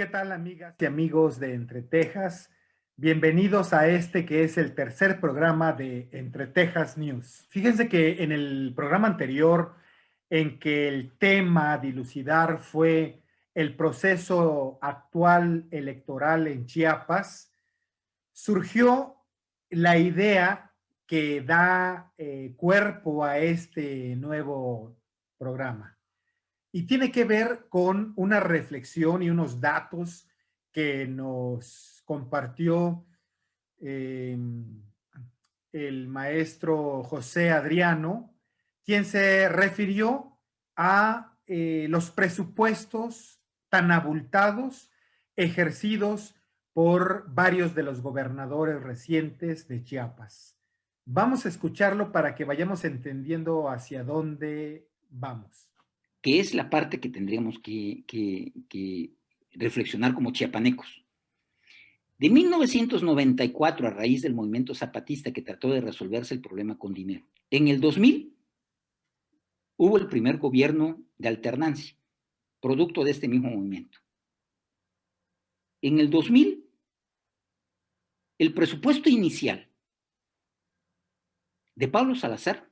¿Qué tal, amigas y amigos de Entre Tejas? Bienvenidos a este que es el tercer programa de Entre Tejas News. Fíjense que en el programa anterior, en que el tema a dilucidar fue el proceso actual electoral en Chiapas, surgió la idea que da cuerpo a este nuevo programa. Y tiene que ver con una reflexión y unos datos que nos compartió eh, el maestro José Adriano, quien se refirió a los presupuestos tan abultados ejercidos por varios de los gobernadores recientes de Chiapas. Vamos a escucharlo para que vayamos entendiendo hacia dónde vamos. Que es la parte que tendríamos que reflexionar como chiapanecos. De 1994, a raíz del movimiento zapatista que trató de resolverse el problema con dinero, en el 2000 hubo el primer gobierno de alternancia, producto de este mismo movimiento. En el 2000, el presupuesto inicial de Pablo Salazar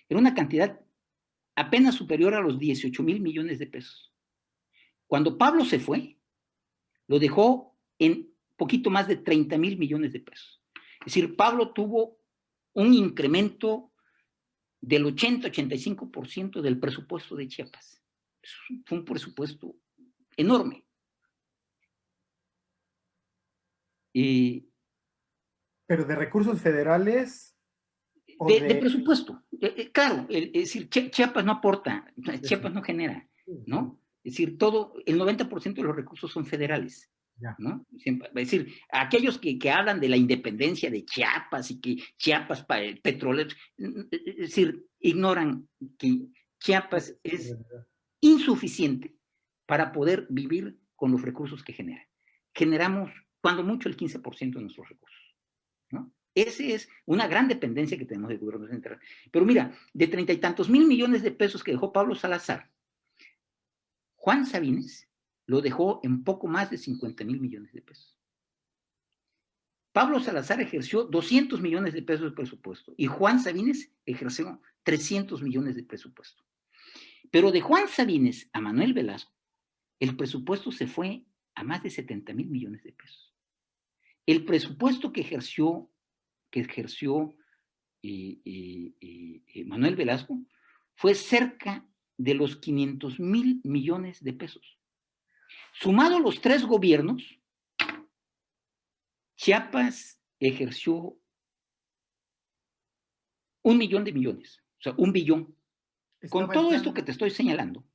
era una cantidad apenas superior a los 18,000 millones de pesos. Cuando Pablo se fue, lo dejó en poquito más de 30,000 millones de pesos. Es decir, Pablo tuvo un incremento del 80-85% del presupuesto de Chiapas. Fue un presupuesto enorme. ¿Pero de recursos federales o De de...? presupuesto. Claro, es decir, Chiapas no aporta, Chiapas no genera, ¿no? Es decir, el 90% de los recursos son federales. Ya. ¿No? Es decir, aquellos que hablan de la independencia de Chiapas y que Chiapas para el petróleo, es decir, ignoran que Chiapas es insuficiente para poder vivir con los recursos que genera. Generamos, cuando mucho, el 15% de nuestros recursos, ¿no? Esa es una gran dependencia que tenemos del gobierno central. Pero mira, de 30 y tantos mil millones de pesos que dejó Pablo Salazar, Juan Sabines lo dejó en poco más de 50,000 millones de pesos. Pablo Salazar ejerció 200 millones de pesos de presupuesto y Juan Sabines ejerció 300 millones de presupuesto. Pero de Juan Sabines a Manuel Velasco, el presupuesto se fue a más de 70,000 millones de pesos. El presupuesto que ejerció Manuel Velasco fue cerca de los 500,000 millones de pesos. Sumado los tres gobiernos, Chiapas ejerció 1,000,000 de millones, o sea, 1,000,000,000. Con todo esto que te estoy señalando,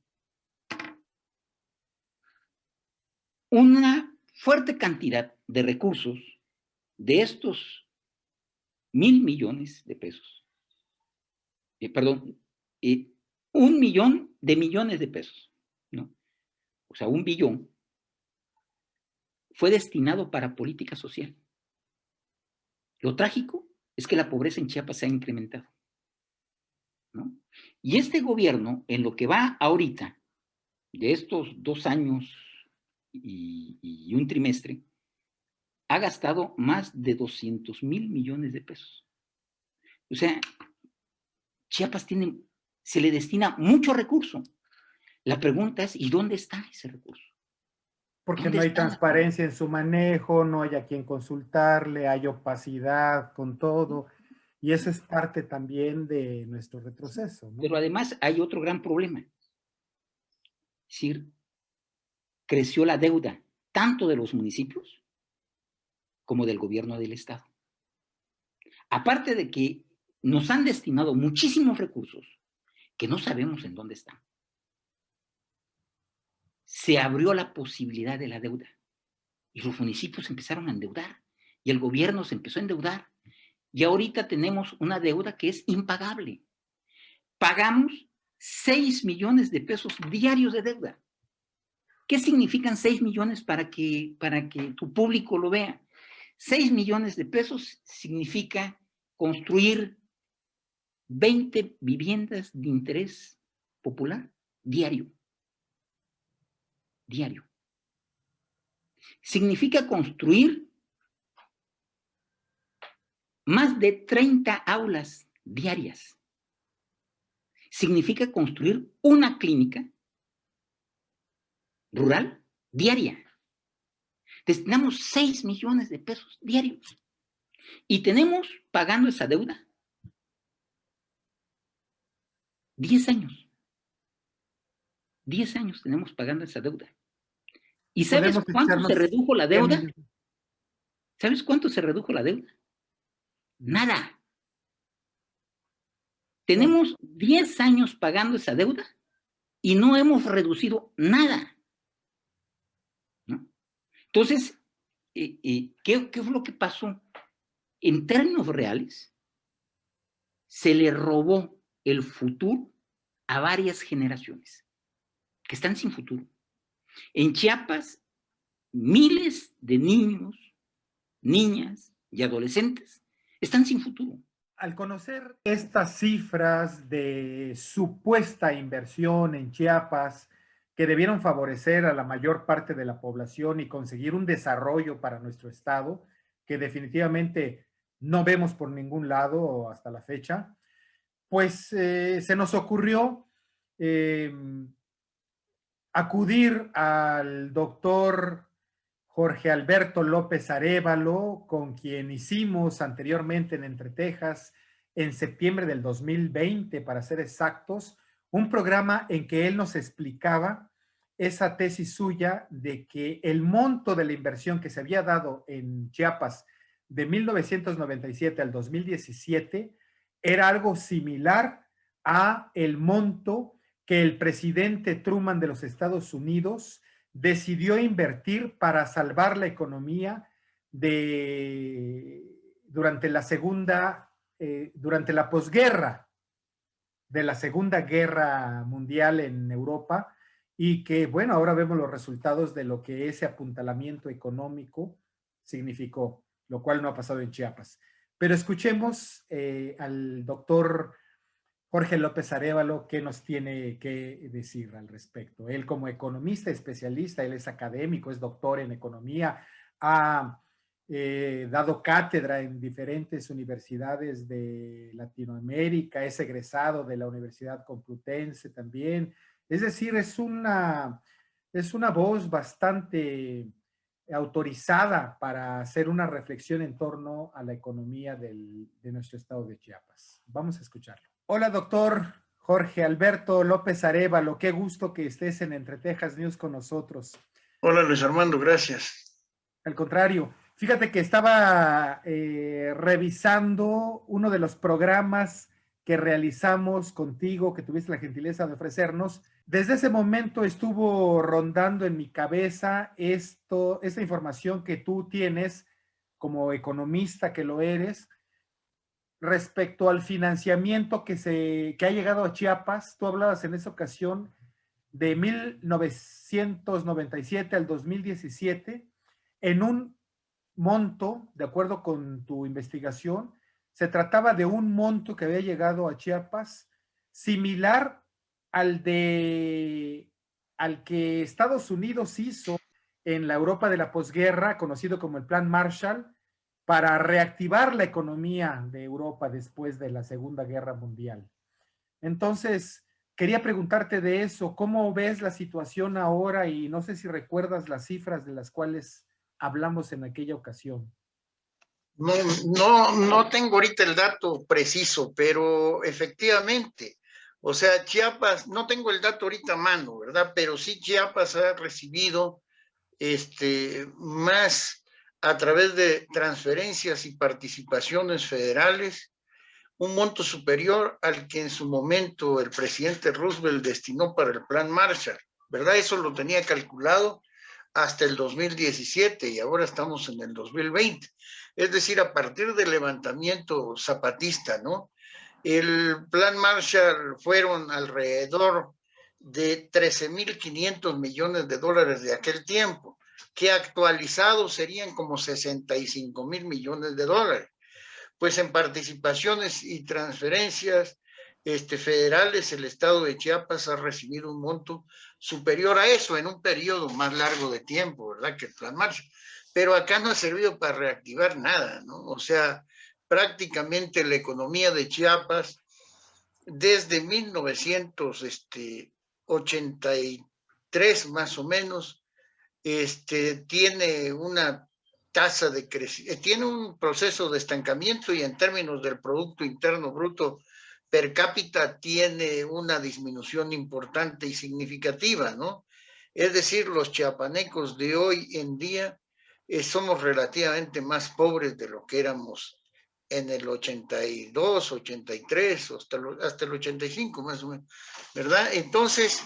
una fuerte cantidad de recursos de estos 1,000,000,000 de pesos, perdón, 1,000,000 de millones de pesos, ¿no? O sea, 1,000,000,000 fue destinado para política social. Lo trágico es que la pobreza en Chiapas se ha incrementado, ¿no? Y este gobierno, en lo que va ahorita, de estos 2 años y un trimestre, ha gastado más de 200,000 millones de pesos. O sea, Chiapas se le destina mucho recurso. La pregunta es, ¿y dónde está ese recurso? Porque ¿Dónde no hay está? transparencia en su manejo, no hay a quien consultarle, hay opacidad con todo, y eso es parte también de nuestro retroceso, ¿no? Pero además hay otro gran problema. Es decir, creció la deuda tanto de los municipios como del gobierno del Estado. Aparte de que nos han destinado muchísimos recursos que no sabemos en dónde están. Se abrió la posibilidad de la deuda y los municipios empezaron a endeudar y el gobierno se empezó a endeudar y ahorita tenemos una deuda que es impagable. Pagamos 6 millones de pesos diarios de deuda. ¿Qué significan 6 millones para que tu público lo vea? 6 millones de pesos significa construir 20 viviendas de interés popular diario. Diario. Significa construir más de 30 aulas diarias. Significa construir una clínica rural diaria. Destinamos 6 millones de pesos diarios. Y tenemos pagando esa deuda 10 años. 10 años tenemos pagando esa deuda. ¿Y sabes cuánto se redujo la deuda? ¿Sabes cuánto se redujo la deuda? Nada. Tenemos 10 años pagando esa deuda y no hemos reducido nada, ¿no? Entonces, ¿qué fue lo que pasó? En términos reales, se le robó el futuro a varias generaciones que están sin futuro. En Chiapas, miles de niños, niñas y adolescentes están sin futuro. Al conocer estas cifras de supuesta inversión en Chiapas que debieron favorecer a la mayor parte de la población y conseguir un desarrollo para nuestro estado, que definitivamente no vemos por ningún lado hasta la fecha, pues se nos ocurrió acudir al doctor Jorge Alberto López Arévalo, con quien hicimos anteriormente en Entre Tejas, en septiembre del 2020, para ser exactos, un programa en que él nos explicaba esa tesis suya de que el monto de la inversión que se había dado en Chiapas de 1997 al 2017 era algo similar a el monto que el presidente Truman de los Estados Unidos decidió invertir para salvar la economía durante la posguerra de la Segunda Guerra Mundial en Europa, y que, bueno, ahora vemos los resultados de lo que ese apuntalamiento económico significó, lo cual no ha pasado en Chiapas. Pero escuchemos al doctor Jorge López Arévalo, ¿qué nos tiene que decir al respecto? Él, como economista especialista, él es académico, es doctor en economía, ha dado cátedra en diferentes universidades de Latinoamérica, es egresado de la Universidad Complutense también. Es decir, es una voz bastante autorizada para hacer una reflexión en torno a la economía de nuestro estado de Chiapas. Vamos a escucharlo. Hola, doctor Jorge Alberto López Arévalo. Qué gusto que estés en Entre Tejas News con nosotros. Hola, Luis Armando, gracias. Al contrario, fíjate que estaba revisando uno de los programas que realizamos contigo, que tuviste la gentileza de ofrecernos. Desde ese momento estuvo rondando en mi cabeza esta información que tú tienes como economista que lo eres, respecto al financiamiento que ha llegado a Chiapas. Tú hablabas en esa ocasión de 1997 al 2017, en un monto, de acuerdo con tu investigación, se trataba de un monto que había llegado a Chiapas similar al que Estados Unidos hizo en la Europa de la posguerra, conocido como el Plan Marshall, para reactivar la economía de Europa después de la Segunda Guerra Mundial. Entonces, quería preguntarte de eso, ¿cómo ves la situación ahora? Y no sé si recuerdas las cifras de las cuales hablamos en aquella ocasión. No tengo ahorita el dato preciso, pero efectivamente, o sea, Chiapas, no tengo el dato ahorita a mano, ¿verdad? Pero sí Chiapas ha recibido más a través de transferencias y participaciones federales, un monto superior al que en su momento el presidente Roosevelt destinó para el Plan Marshall, ¿verdad? Eso lo tenía calculado hasta el 2017 y ahora estamos en el 2020. Es decir, a partir del levantamiento zapatista, ¿no? El Plan Marshall fueron alrededor de 13.500 millones de dólares de aquel tiempo, que actualizados serían como 65.000 millones de dólares. Pues en participaciones y transferencias federales, el estado de Chiapas ha recibido un monto superior a eso en un periodo más largo de tiempo, ¿verdad? Que el Plan Marshall. Pero acá no ha servido para reactivar nada, ¿no? O sea, prácticamente la economía de Chiapas desde 1983 más o menos, tiene una tasa de crecimiento, tiene un proceso de estancamiento y en términos del Producto Interno Bruto per cápita tiene una disminución importante y significativa, ¿no? Es decir, los chiapanecos de hoy en día somos relativamente más pobres de lo que éramos en el 82, 83, hasta el 85 más o menos, ¿verdad? Entonces,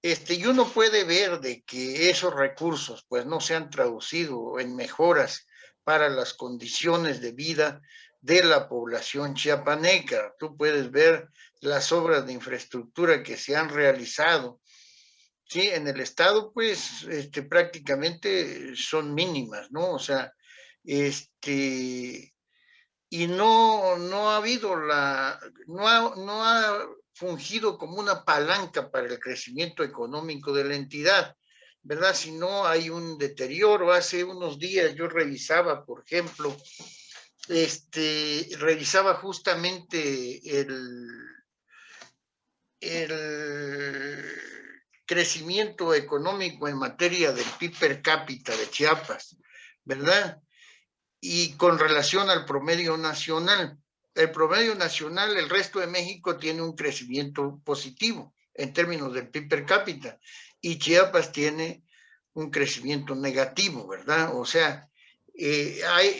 y uno puede ver de que esos recursos pues no se han traducido en mejoras para las condiciones de vida de la población chiapaneca. Tú puedes ver las obras de infraestructura que se han realizado, ¿sí? En el estado pues prácticamente son mínimas, ¿no? O sea, y no ha habido no ha fungido como una palanca para el crecimiento económico de la entidad, ¿verdad? Si no hay un deterioro. Hace unos días yo revisaba, por ejemplo, revisaba justamente el crecimiento económico en materia del PIB per cápita de Chiapas, ¿verdad? Y con relación al promedio nacional. El promedio nacional, el resto de México tiene un crecimiento positivo en términos del PIB per cápita y Chiapas tiene un crecimiento negativo, ¿verdad? O sea,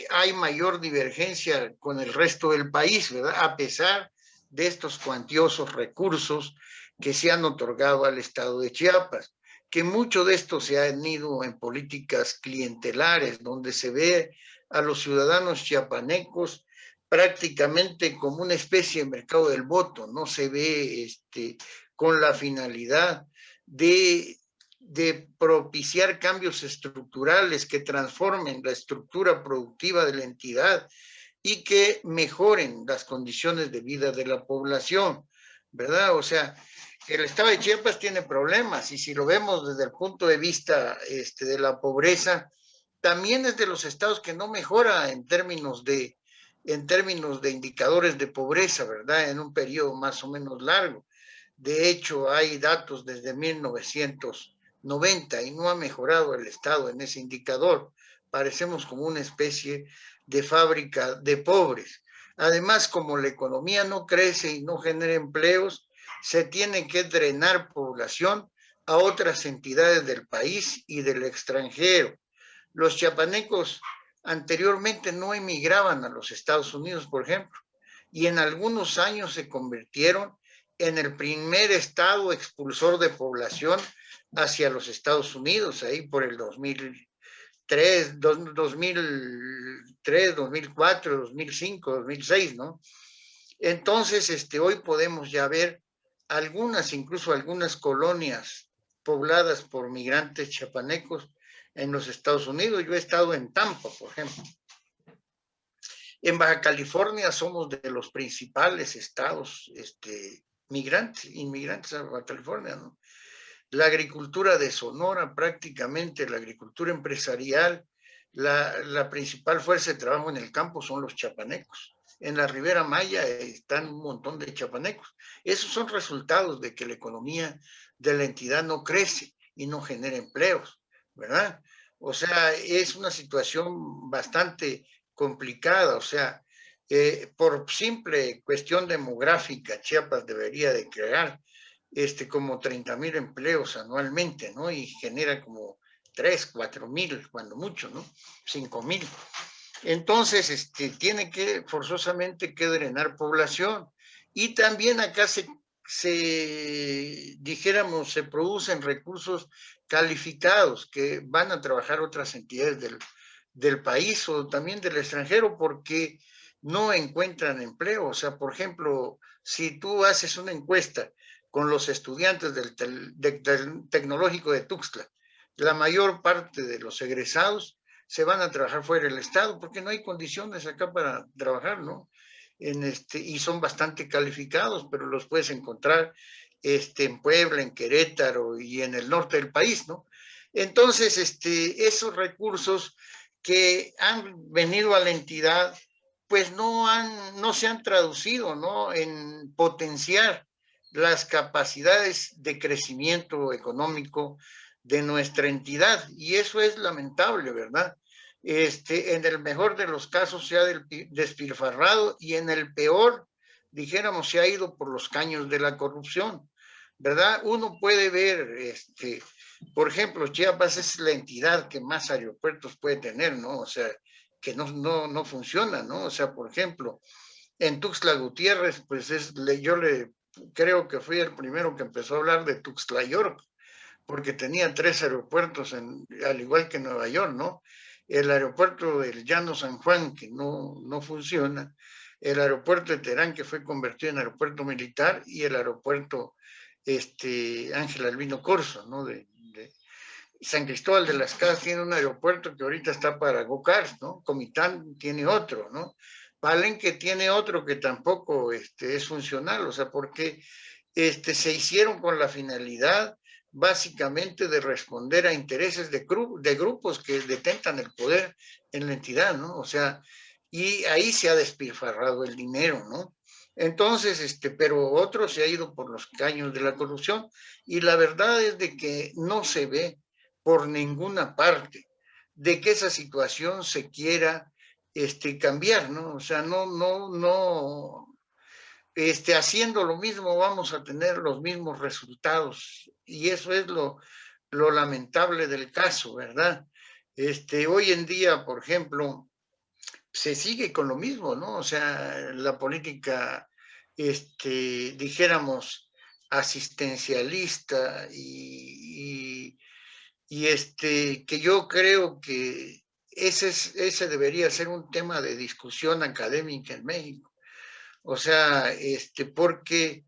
hay mayor divergencia con el resto del país, ¿verdad? A pesar de estos cuantiosos recursos que se han otorgado al estado de Chiapas, que mucho de esto se ha ido en políticas clientelares, donde se ve a los ciudadanos chiapanecos prácticamente como una especie de mercado del voto, no se ve con la finalidad de propiciar cambios estructurales que transformen la estructura productiva de la entidad y que mejoren las condiciones de vida de la población, ¿verdad? O sea, el estado de Chiapas tiene problemas y si lo vemos desde el punto de vista de la pobreza, también es de los estados que no mejora en términos de indicadores de pobreza, ¿verdad? En un periodo más o menos largo. De hecho, hay datos desde 1990 y no ha mejorado el estado en ese indicador. Parecemos como una especie de fábrica de pobres. Además, como la economía no crece y no genera empleos, se tiene que drenar población a otras entidades del país y del extranjero. Los chiapanecos anteriormente no emigraban a los Estados Unidos, por ejemplo, y en algunos años se convirtieron en el primer estado expulsor de población hacia los Estados Unidos, ahí por el 2003, 2004, 2005, 2006, ¿no? Entonces, hoy podemos ya ver incluso algunas colonias pobladas por migrantes chiapanecos en los Estados Unidos. Yo he estado en Tampa, por ejemplo. En Baja California somos de los principales estados inmigrantes a Baja California, ¿no? La agricultura de Sonora, prácticamente la agricultura empresarial, la principal fuerza de trabajo en el campo son los chiapanecos. En la Ribera Maya están un montón de chiapanecos. Esos son resultados de que la economía de la entidad no crece y no genera empleos, ¿verdad? O sea, es una situación bastante complicada. O sea, por simple cuestión demográfica, Chiapas debería de crear como 30,000 empleos anualmente, ¿no? Y genera como 3, 4,000, cuando mucho, ¿no? 5,000. Entonces, tiene que forzosamente que drenar población. Y también acá dijéramos, se producen recursos calificados que van a trabajar otras entidades del país o también del extranjero porque no encuentran empleo. O sea, por ejemplo, si tú haces una encuesta con los estudiantes del Tecnológico de Tuxtla, la mayor parte de los egresados se van a trabajar fuera del estado porque no hay condiciones acá para trabajar, ¿no? y son bastante calificados, pero los puedes encontrar en Puebla, en Querétaro y en el norte del país, ¿no? Entonces, esos recursos que han venido a la entidad, pues no se han traducido, ¿no?, en potenciar las capacidades de crecimiento económico de nuestra entidad, y eso es lamentable, ¿verdad? En el mejor de los casos se ha despilfarrado, y en el peor, dijéramos, se ha ido por los caños de la corrupción, ¿verdad? Uno puede ver, por ejemplo, Chiapas es la entidad que más aeropuertos puede tener, ¿no? O sea, que no funciona, ¿no? O sea, por ejemplo, en Tuxtla Gutiérrez, pues yo creo que fui el primero que empezó a hablar de Tuxtla York, porque tenía 3 aeropuertos, al igual que Nueva York, ¿no? El aeropuerto del Llano San Juan, que no funciona, el aeropuerto de Terán, que fue convertido en aeropuerto militar, y el aeropuerto Ángel Albino Corzo, ¿no? San Cristóbal de las Casas tiene un aeropuerto que ahorita está para go-karts, ¿no? Comitán tiene otro, ¿no? Palenque tiene otro que tampoco es funcional, o sea, porque se hicieron con la finalidad básicamente de responder a intereses de grupos que detentan el poder en la entidad, ¿no? O sea, y ahí se ha despilfarrado el dinero, ¿no? Entonces, pero otro se ha ido por los caños de la corrupción, y la verdad es de que no se ve por ninguna parte de que esa situación se quiera cambiar, ¿no? O sea, haciendo lo mismo vamos a tener los mismos resultados, y eso es lo lamentable del caso, ¿verdad? Hoy en día, por ejemplo, se sigue con lo mismo, ¿no? O sea, la política, dijéramos, asistencialista, que yo creo que ese debería ser un tema de discusión académica en México. O sea, porque,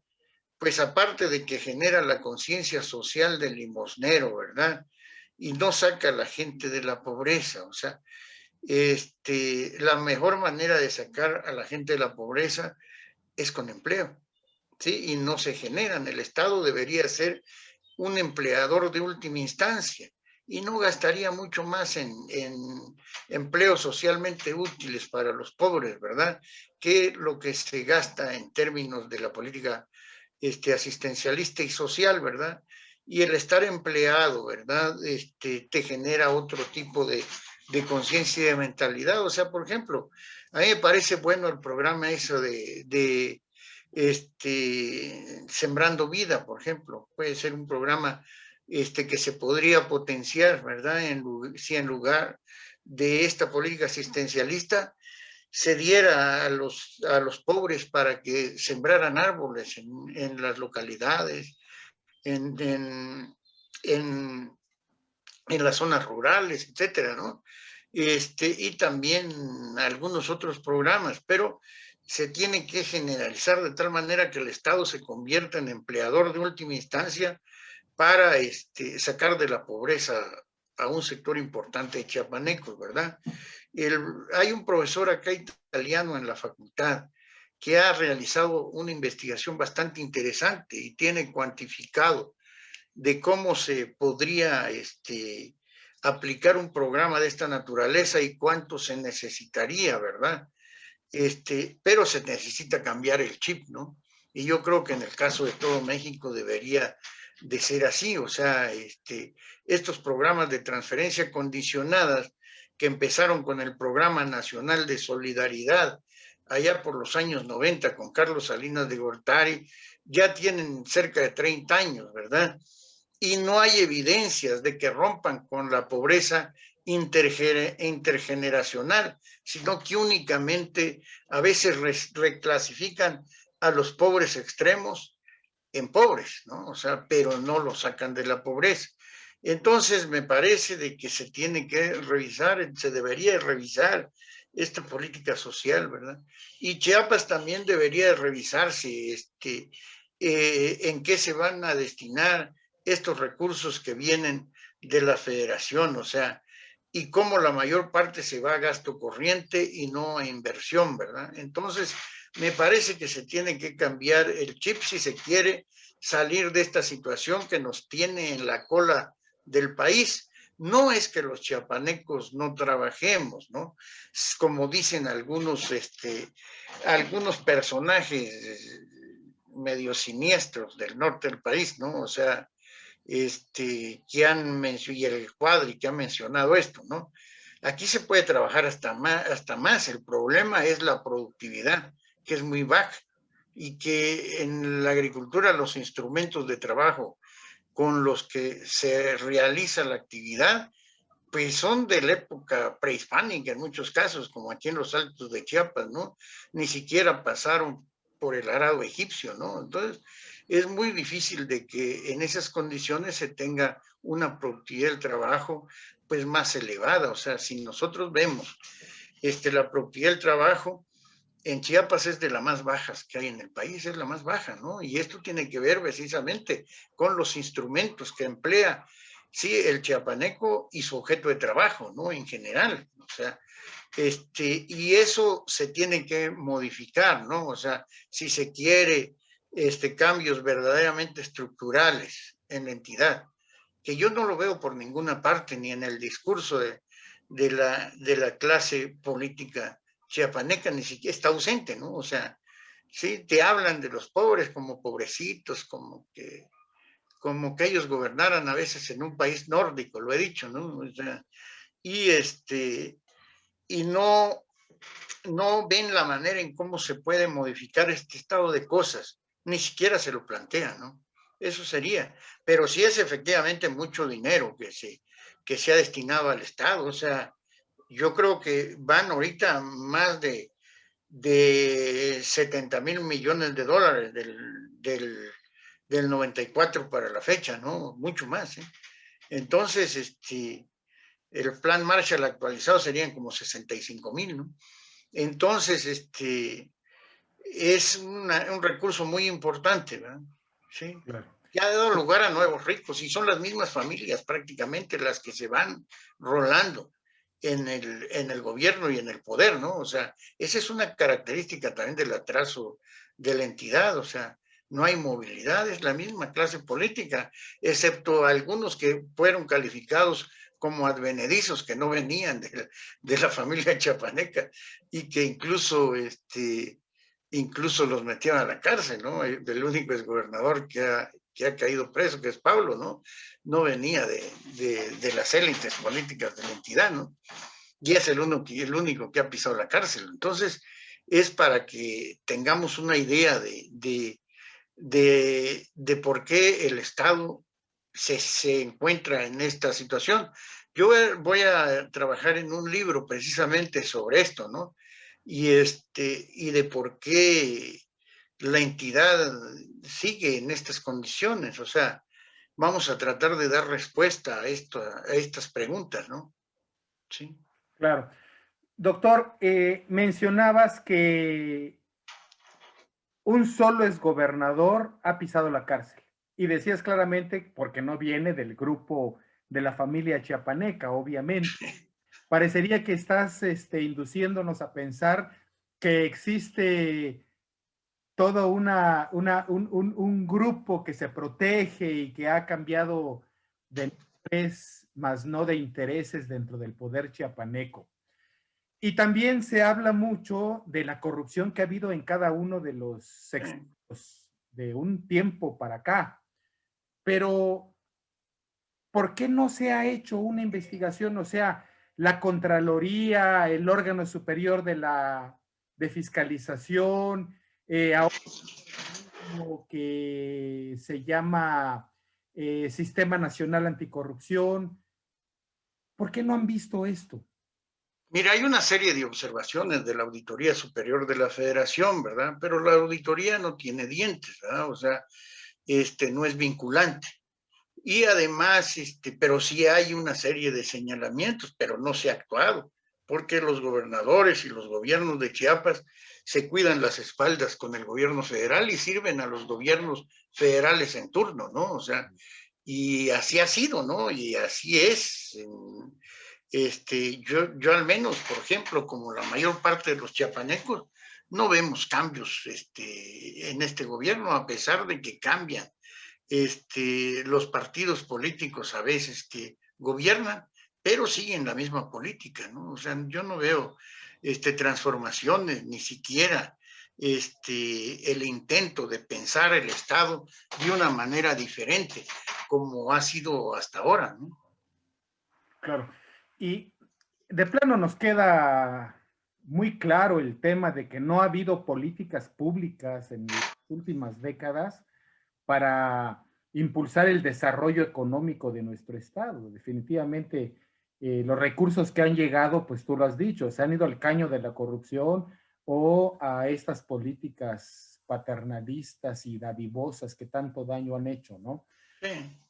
pues aparte de que genera la conciencia social del limosnero, ¿verdad? Y no saca a la gente de la pobreza, o sea, la mejor manera de sacar a la gente de la pobreza es con empleo, ¿sí? Y no se generan. El Estado debería ser un empleador de última instancia, y no gastaría mucho más en empleos socialmente útiles para los pobres, ¿verdad?, que lo que se gasta en términos de la política asistencialista y social, ¿verdad? Y el estar empleado, ¿verdad?, te genera otro tipo de conciencia y de mentalidad. O sea, por ejemplo, a mí me parece bueno el programa eso de Sembrando Vida, por ejemplo. Puede ser un programa que se podría potenciar, ¿verdad? Si en lugar de esta política asistencialista se diera a los pobres para que sembraran árboles en las localidades, en las zonas rurales, etcétera, ¿no? Y también algunos otros programas, pero se tiene que generalizar de tal manera que el Estado se convierta en empleador de última instancia para sacar de la pobreza a un sector importante de chiapanecos, ¿verdad? Hay un profesor acá italiano en la facultad que ha realizado una investigación bastante interesante y tiene cuantificado de cómo se podría aplicar un programa de esta naturaleza y cuánto se necesitaría, ¿verdad? Pero se necesita cambiar el chip, ¿no? Y yo creo que en el caso de todo México debería de ser así. O sea, estos programas de transferencia condicionadas que empezaron con el Programa Nacional de Solidaridad allá por los años 90 con Carlos Salinas de Gortari, ya tienen cerca de 30 años, ¿verdad? Y no hay evidencias de que rompan con la pobreza intergeneracional, sino que únicamente a veces reclasifican a los pobres extremos en pobres, ¿no? O sea, pero no los sacan de la pobreza. Entonces, me parece de que se tiene que revisar, se debería revisar esta política social, ¿verdad? Y Chiapas también debería revisarse en qué se van a destinar estos recursos que vienen de la federación, o sea, y cómo la mayor parte se va a gasto corriente y no a inversión, ¿verdad? Entonces, Me parece que se tiene que cambiar el chip si se quiere salir de esta situación que nos tiene en la cola del país. No es que los chiapanecos no trabajemos, ¿no? Como dicen algunos personajes medio siniestros del norte del país, ¿no? O sea, que han mencionado, y el Cuadri que ha mencionado esto, ¿no? Aquí se puede trabajar hasta más. El problema es la productividad, que es muy baja, y que en la agricultura los instrumentos de trabajo con los que se realiza la actividad, pues son de la época prehispánica en muchos casos, como aquí en los Altos de Chiapas, ¿no? Ni siquiera pasaron por el arado egipcio, ¿no? Entonces, es muy difícil de que en esas condiciones se tenga una productividad del trabajo, pues, más elevada. O sea, si nosotros vemos la productividad del trabajo, en Chiapas es de las más bajas que hay en el país, es la más baja, ¿no? Y esto tiene que ver precisamente con los instrumentos que emplea, sí, el chiapaneco y su objeto de trabajo, ¿no? En general, o sea, y eso se tiene que modificar, ¿no? O sea, si se quiere cambios verdaderamente estructurales en la entidad, que yo no lo veo por ninguna parte, ni en el discurso de la clase política chiapaneca, ni siquiera está ausente, ¿no? O sea, sí, te hablan de los pobres como pobrecitos, como que ellos gobernaran a veces en un país nórdico, lo he dicho, ¿no? O sea, y y no ven la manera en cómo se puede modificar este estado de cosas, ni siquiera se lo plantean, ¿no? Eso sería, pero sí es efectivamente mucho dinero que se ha destinado al Estado. O sea, yo creo que van ahorita más de 70,000 millones de dólares del 94 para la fecha, ¿no? Mucho más, ¿eh? Entonces, el plan Marshall actualizado serían como 65,000, ¿no? Entonces, es un recurso muy importante, ¿verdad? Sí. Claro. Que ha dado lugar a nuevos ricos, y son las mismas familias prácticamente las que se van rolando en el gobierno y en el poder, ¿no? O sea, esa es una característica también del atraso de la entidad. O sea, no hay movilidad, es la misma clase política, excepto algunos que fueron calificados como advenedizos, que no venían de la familia chapaneca, y que incluso los metieron a la cárcel, ¿no? El único exgobernador que ha caído preso, que es Pablo, ¿no? No venía de las élites políticas de la entidad, ¿no? Y es el único que ha pisado la cárcel. Entonces, es para que tengamos una idea de por qué el Estado se encuentra en esta situación. Yo voy a trabajar en un libro precisamente sobre esto, ¿no? Y de por qué la entidad sigue en estas condiciones. O sea, vamos a tratar de dar respuesta a estas preguntas, ¿no? Sí. Claro. Doctor, mencionabas que un solo exgobernador ha pisado la cárcel y decías claramente, porque no viene del grupo de la familia chiapaneca, obviamente. Parecería que estás induciéndonos a pensar que existe todo un grupo que se protege y que ha cambiado de nombres, más no de intereses dentro del poder chiapaneco. Y también se habla mucho de la corrupción que ha habido en cada uno de los sexos de un tiempo para acá. Pero, ¿por qué no se ha hecho una investigación? O sea, la Contraloría, el órgano superior de fiscalización, ahora que se llama Sistema Nacional Anticorrupción. ¿Por qué no han visto esto? Mira, hay una serie de observaciones de la Auditoría Superior de la Federación, ¿verdad? Pero la auditoría no tiene dientes, ¿verdad? O sea, no es vinculante. Y además, pero sí hay una serie de señalamientos, pero no se ha actuado, porque los gobernadores y los gobiernos de Chiapas se cuidan las espaldas con el gobierno federal y sirven a los gobiernos federales en turno, ¿no? O sea, y así ha sido, ¿no? Y así es. Yo al menos, por ejemplo, como la mayor parte de los chiapanecos, no vemos cambios en este gobierno, a pesar de que cambian los partidos políticos a veces que gobiernan, pero siguen la misma política, ¿no? O sea, yo no veo transformaciones, ni siquiera el intento de pensar el Estado de una manera diferente, como ha sido hasta ahora, ¿no? Claro. Y de plano nos queda muy claro el tema de que no ha habido políticas públicas en las últimas décadas para impulsar el desarrollo económico de nuestro estado. Definitivamente, los recursos que han llegado, pues tú lo has dicho, se han ido al caño de la corrupción o a estas políticas paternalistas y dadivosas que tanto daño han hecho, ¿no? Sí.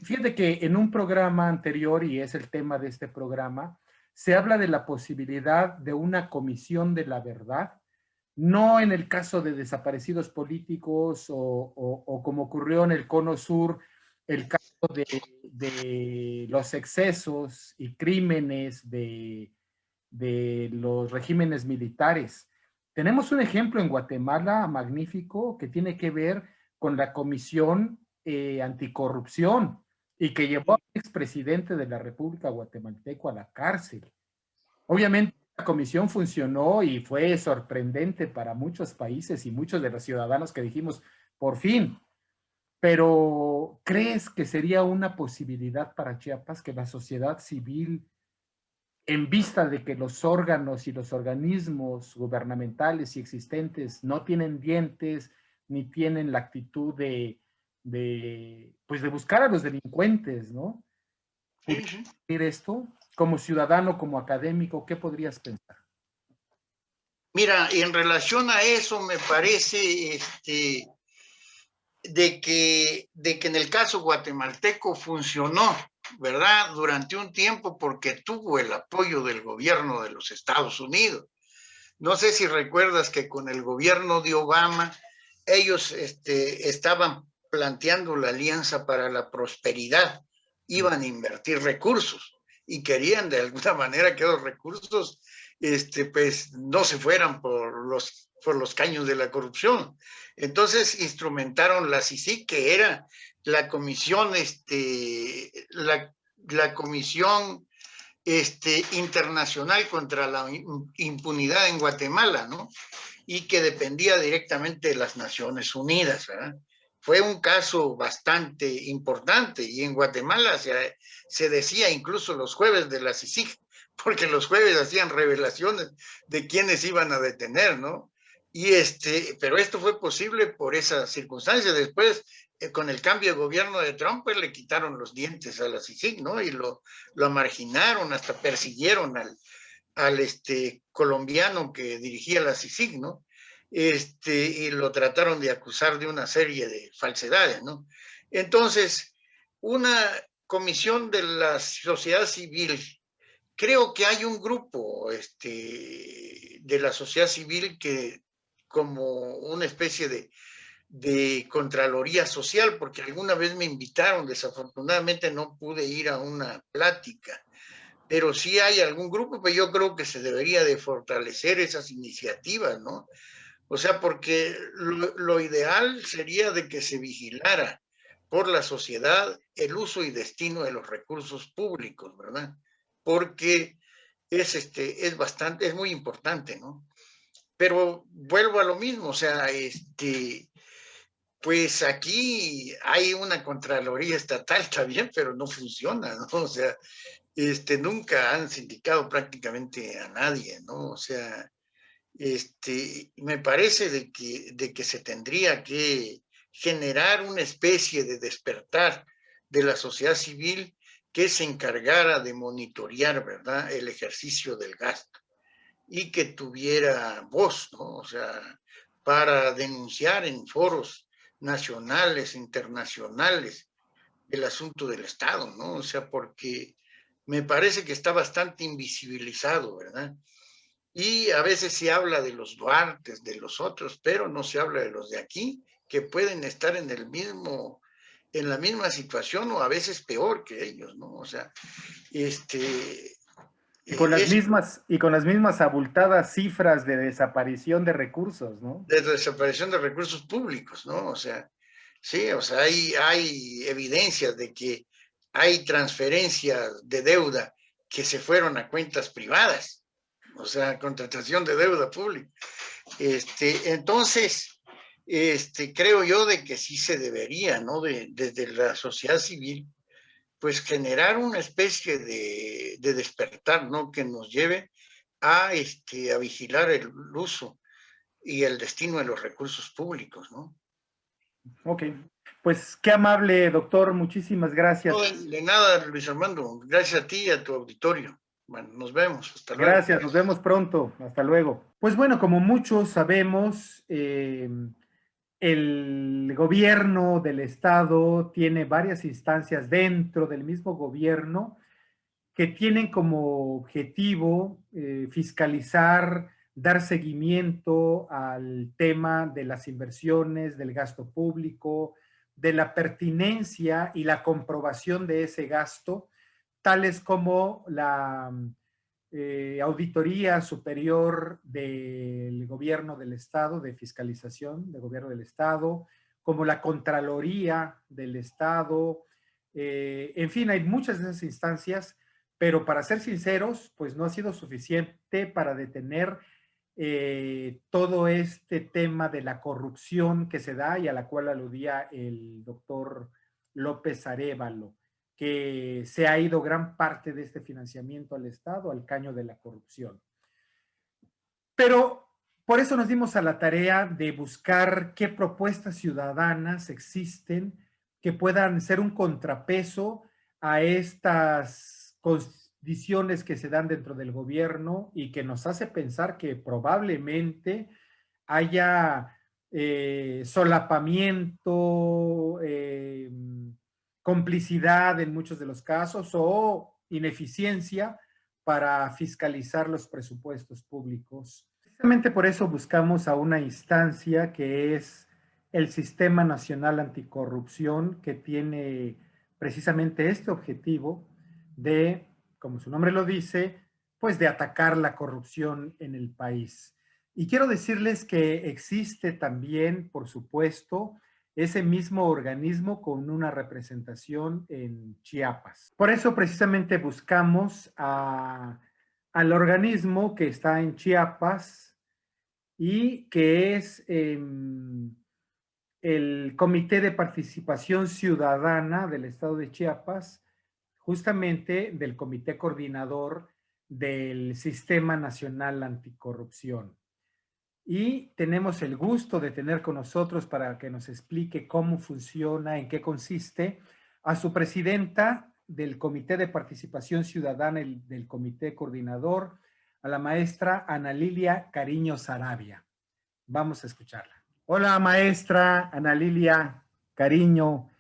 Fíjate que en un programa anterior, y es el tema de este programa, se habla de la posibilidad de una comisión de la verdad, no en el caso de desaparecidos políticos o como ocurrió en el Cono Sur, el caso de los excesos y crímenes de los regímenes militares. Tenemos un ejemplo en Guatemala magnífico que tiene que ver con la Comisión Anticorrupción y que llevó al expresidente de la República Guatemalteco a la cárcel. Obviamente la comisión funcionó y fue sorprendente para muchos países y muchos de los ciudadanos que dijimos, por fin, pero ¿crees que sería una posibilidad para Chiapas que la sociedad civil, en vista de que los órganos y los organismos gubernamentales y existentes no tienen dientes ni tienen la actitud pues de buscar a los delincuentes, ¿no? Sí, sí. ¿Pudiera esto? Como ciudadano, como académico, ¿qué podrías pensar? Mira, en relación a eso me parece de que en el caso guatemalteco funcionó, ¿verdad? Durante un tiempo porque tuvo el apoyo del gobierno de los Estados Unidos. No sé si recuerdas que con el gobierno de Obama, ellos estaban planteando la Alianza para la Prosperidad, iban a invertir recursos y querían de alguna manera que los recursos pues no se fueran por los caños de la corrupción. Entonces instrumentaron la CICIG, que era la comisión, la comisión internacional contra la impunidad en Guatemala, ¿no? Y que dependía directamente de las Naciones Unidas, ¿verdad? Fue un caso bastante importante y en Guatemala se decía incluso los jueves de la CICIG, porque los jueves hacían revelaciones de quiénes iban a detener, ¿no? Y pero esto fue posible por esa circunstancia. Después, con el cambio de gobierno de Trump, pues le quitaron los dientes a la CICIG, ¿no? Y lo marginaron, hasta persiguieron al colombiano que dirigía la CICIG, ¿no? Y lo trataron de acusar de una serie de falsedades, ¿no? Entonces, una comisión de la sociedad civil, creo que hay un grupo de la sociedad civil que como una especie de Contraloría Social, porque alguna vez me invitaron, desafortunadamente no pude ir a una plática, pero sí hay algún grupo, pero yo creo que se debería de fortalecer esas iniciativas, ¿no? O sea, porque lo ideal sería de que se vigilara por la sociedad el uso y destino de los recursos públicos, ¿verdad? Porque es bastante, es muy importante, ¿no? Pero vuelvo a lo mismo, o sea, pues aquí hay una Contraloría Estatal también, pero no funciona, ¿no? O sea, nunca han sindicado prácticamente a nadie, ¿no? O sea, me parece de que se tendría que generar una especie de despertar de la sociedad civil que se encargara de monitorear, ¿verdad?, el ejercicio del gasto y que tuviera voz, ¿no? O sea, para denunciar en foros nacionales, internacionales, el asunto del Estado, ¿no? O sea, porque me parece que está bastante invisibilizado, ¿verdad? Y a veces se habla de los Duartes, de los otros, pero no se habla de los de aquí, que pueden estar en la misma situación o a veces peor que ellos, ¿no? O sea, Y con las mismas abultadas cifras de desaparición de recursos, ¿no? De desaparición de recursos públicos, ¿no? O sea, sí, o sea, hay evidencias de que hay transferencias de deuda que se fueron a cuentas privadas, o sea, contratación de deuda pública. Entonces, creo yo de que sí se debería, ¿no? Desde la sociedad civil, pues generar una especie de despertar, ¿no? Que nos lleve a vigilar el uso y el destino de los recursos públicos, ¿no? Ok, pues qué amable, doctor, muchísimas gracias. No, de nada, Luis Armando, gracias a ti y a tu auditorio. Bueno, nos vemos, hasta luego. Gracias, nos vemos pronto, hasta luego. Pues bueno, como muchos sabemos, el gobierno del estado tiene varias instancias dentro del mismo gobierno que tienen como objetivo fiscalizar, dar seguimiento al tema de las inversiones, del gasto público, de la pertinencia y la comprobación de ese gasto, tales como la Auditoría Superior del Gobierno del Estado, de Fiscalización del Gobierno del Estado, como la Contraloría del Estado. En fin, hay muchas de esas instancias, pero para ser sinceros, pues no ha sido suficiente para detener todo este tema de la corrupción que se da y a la cual aludía el doctor López Arévalo, que se ha ido gran parte de este financiamiento al Estado al caño de la corrupción. Pero por eso nos dimos a la tarea de buscar qué propuestas ciudadanas existen que puedan ser un contrapeso a estas condiciones que se dan dentro del gobierno y que nos hace pensar que probablemente haya solapamiento, complicidad en muchos de los casos o ineficiencia para fiscalizar los presupuestos públicos. Precisamente por eso buscamos a una instancia que es el Sistema Nacional Anticorrupción, que tiene precisamente este objetivo de, como su nombre lo dice, pues de atacar la corrupción en el país. Y quiero decirles que existe también, por supuesto, ese mismo organismo con una representación en Chiapas. Por eso precisamente buscamos al organismo que está en Chiapas y que es el Comité de Participación Ciudadana del Estado de Chiapas, justamente del Comité Coordinador del Sistema Nacional Anticorrupción. Y tenemos el gusto de tener con nosotros para que nos explique cómo funciona, en qué consiste, a su presidenta del Comité de Participación Ciudadana del Comité Coordinador, a la maestra Ana Lilia Cariño Sarabia. Vamos a escucharla. Hola, maestra Ana Lilia Cariño.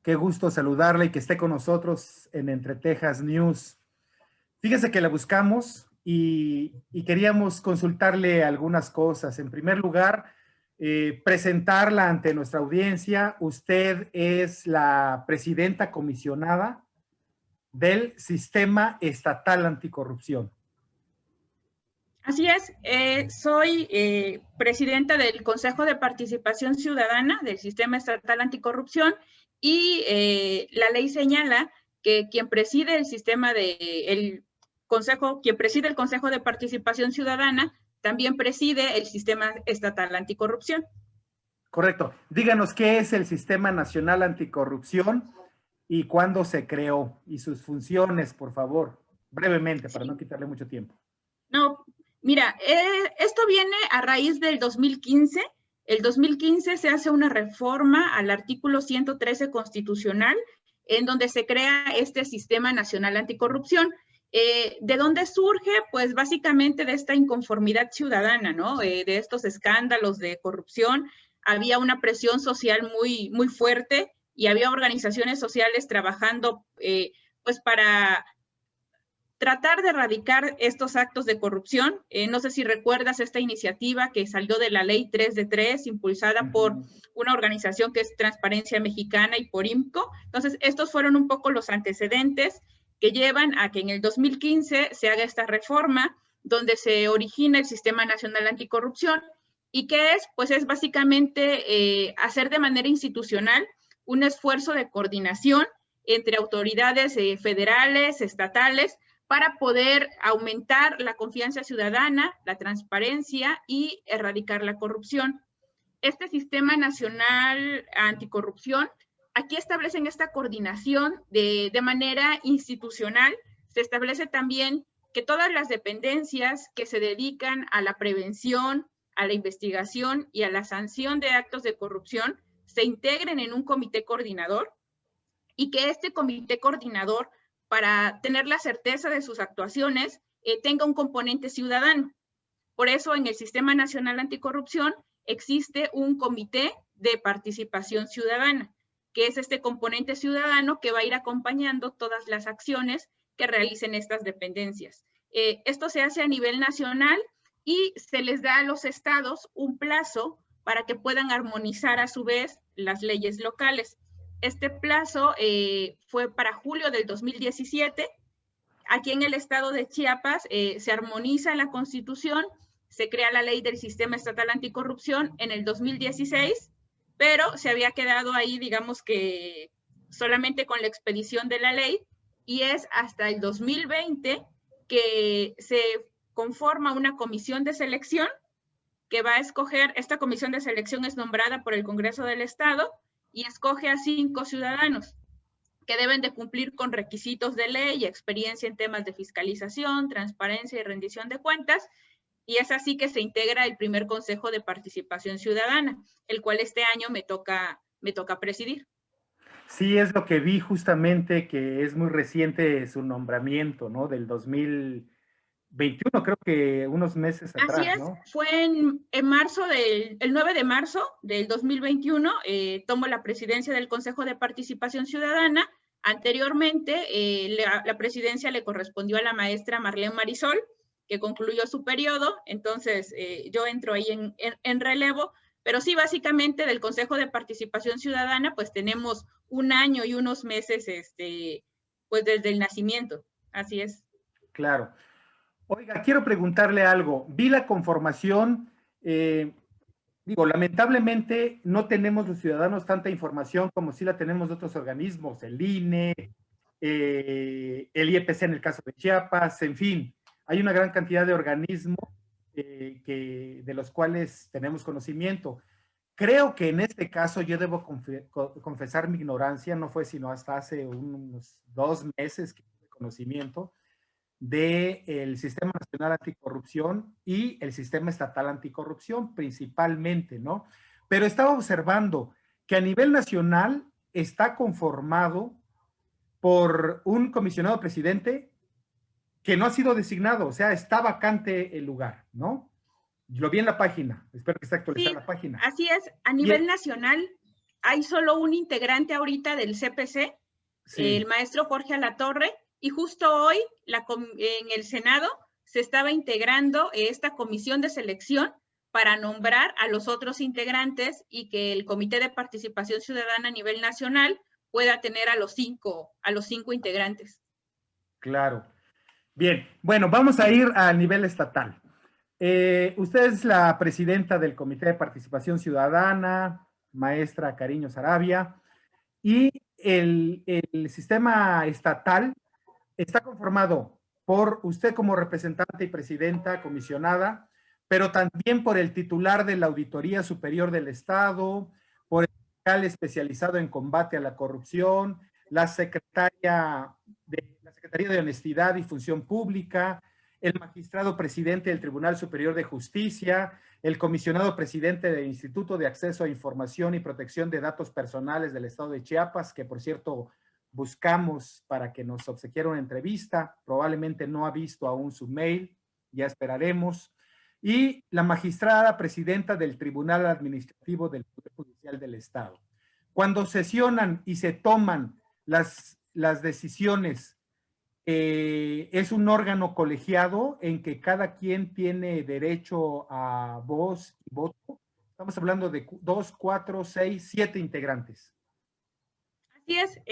Qué gusto saludarla y que esté con nosotros en Entre Tejas News. Fíjese que la buscamos y queríamos consultarle algunas cosas. En primer lugar, presentarla ante nuestra audiencia. Usted es la presidenta comisionada del Sistema Estatal Anticorrupción. Así es, soy presidenta del Consejo de Participación Ciudadana del Sistema Estatal Anticorrupción y la ley señala que quien preside el sistema quien preside el Consejo de Participación Ciudadana también preside el Sistema Estatal Anticorrupción. Correcto. Díganos qué es el Sistema Nacional Anticorrupción y cuándo se creó y sus funciones, por favor, brevemente, para no quitarle mucho tiempo. No, mira, esto viene a raíz del 2015. El 2015 se hace una reforma al artículo 113 constitucional en donde se crea este Sistema Nacional Anticorrupción. ¿De dónde surge? Pues básicamente de esta inconformidad ciudadana, ¿no? De estos escándalos de corrupción. Había una presión social muy, muy fuerte y había organizaciones sociales trabajando pues para tratar de erradicar estos actos de corrupción. No sé si recuerdas esta iniciativa que salió de la Ley 3 de 3, impulsada por una organización que es Transparencia Mexicana y por IMCO. Entonces, estos fueron un poco los antecedentes que llevan a que en el 2015 se haga esta reforma donde se origina el Sistema Nacional Anticorrupción. ¿Y qué es? Pues es básicamente hacer de manera institucional un esfuerzo de coordinación entre autoridades federales, estatales, para poder aumentar la confianza ciudadana, la transparencia y erradicar la corrupción. Este Sistema Nacional Anticorrupción, aquí establecen esta coordinación de manera institucional. Se establece también que todas las dependencias que se dedican a la prevención, a la investigación y a la sanción de actos de corrupción se integren en un comité coordinador y que este comité coordinador, para tener la certeza de sus actuaciones, tenga un componente ciudadano. Por eso en el Sistema Nacional Anticorrupción existe un comité de participación ciudadana, que es este componente ciudadano que va a ir acompañando todas las acciones que realicen estas dependencias. Esto se hace a nivel nacional y se les da a los estados un plazo para que puedan armonizar a su vez las leyes locales. Este plazo fue para julio del 2017. Aquí en el estado de Chiapas se armoniza la Constitución, se crea la ley del Sistema Estatal Anticorrupción en el 2016, pero se había quedado ahí, digamos que solamente con la expedición de la ley, y es hasta el 2020 que se conforma una comisión de selección que va a escoger. Esta comisión de selección es nombrada por el Congreso del Estado y escoge a 5 ciudadanos que deben de cumplir con requisitos de ley y experiencia en temas de fiscalización, transparencia y rendición de cuentas, y es así que se integra el primer Consejo de Participación Ciudadana, el cual este año me toca presidir. Sí, es lo que vi justamente, que es muy reciente su nombramiento, ¿no? Del 2021, creo que unos meses atrás, Así es, ¿no? fue en marzo, el 9 de marzo del 2021, tomo la presidencia del Consejo de Participación Ciudadana. Anteriormente, la presidencia le correspondió a la maestra Marlene Marisol, que concluyó su periodo, entonces yo entro ahí en relevo, pero sí, básicamente del Consejo de Participación Ciudadana, pues tenemos un año y unos meses, pues desde el nacimiento, así es. Claro. Oiga, quiero preguntarle algo. Vi la conformación, lamentablemente no tenemos los ciudadanos tanta información como si la tenemos de otros organismos, el INE, el IEPC en el caso de Chiapas, en fin, hay una gran cantidad de organismos de los cuales tenemos conocimiento. Creo que en este caso yo debo confesar mi ignorancia, no fue sino hasta hace unos 2 meses que tuve conocimiento del Sistema Nacional Anticorrupción y el Sistema Estatal Anticorrupción principalmente, ¿no? Pero estaba observando que a nivel nacional está conformado por un comisionado presidente que no ha sido designado, o sea, está vacante el lugar, ¿no? Lo vi en la página, espero que esté actualizada la página. Así es, a nivel nacional hay solo un integrante ahorita del CPC, el maestro Jorge Alatorre, y justo hoy en el Senado se estaba integrando esta comisión de selección para nombrar a los otros integrantes y que el Comité de Participación Ciudadana a nivel nacional pueda tener a los 5 integrantes. Claro. Bien, bueno, vamos a ir al nivel estatal. Usted es la presidenta del Comité de Participación Ciudadana, maestra Cariño Sarabia, y el sistema estatal está conformado por usted como representante y presidenta comisionada, pero también por el titular de la Auditoría Superior del Estado, por el fiscal especializado en combate a la corrupción, la Secretaría de Honestidad y Función Pública, el magistrado presidente del Tribunal Superior de Justicia, el comisionado presidente del Instituto de Acceso a Información y Protección de Datos Personales del Estado de Chiapas, que por cierto buscamos para que nos obsequiara una entrevista, probablemente no ha visto aún su mail, ya esperaremos, y la magistrada presidenta del Tribunal Administrativo del Poder Judicial del Estado. Cuando sesionan y se toman las decisiones, es un órgano colegiado en que cada quien tiene derecho a voz y voto. Estamos hablando de 2, 4, 6, 7 integrantes. Así es,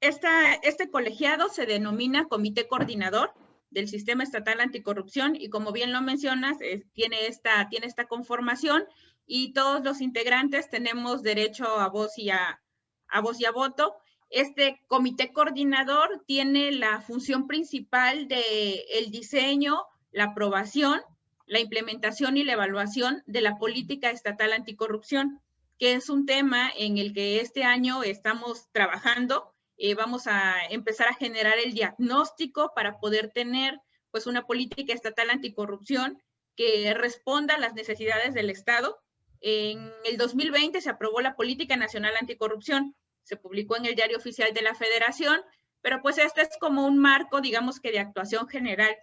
este colegiado se denomina Comité Coordinador del Sistema Estatal Anticorrupción y como bien lo mencionas, tiene esta conformación y todos los integrantes tenemos derecho a voz y a voto. Este comité coordinador tiene la función principal de el diseño, la aprobación, la implementación y la evaluación de la política estatal anticorrupción, que es un tema en el que este año estamos trabajando. Vamos a empezar a generar el diagnóstico para poder tener pues una política estatal anticorrupción que responda a las necesidades del Estado. En el 2020 se aprobó la Política Nacional Anticorrupción, se publicó en el Diario Oficial de la Federación, pero pues este es como un marco, digamos que de actuación general.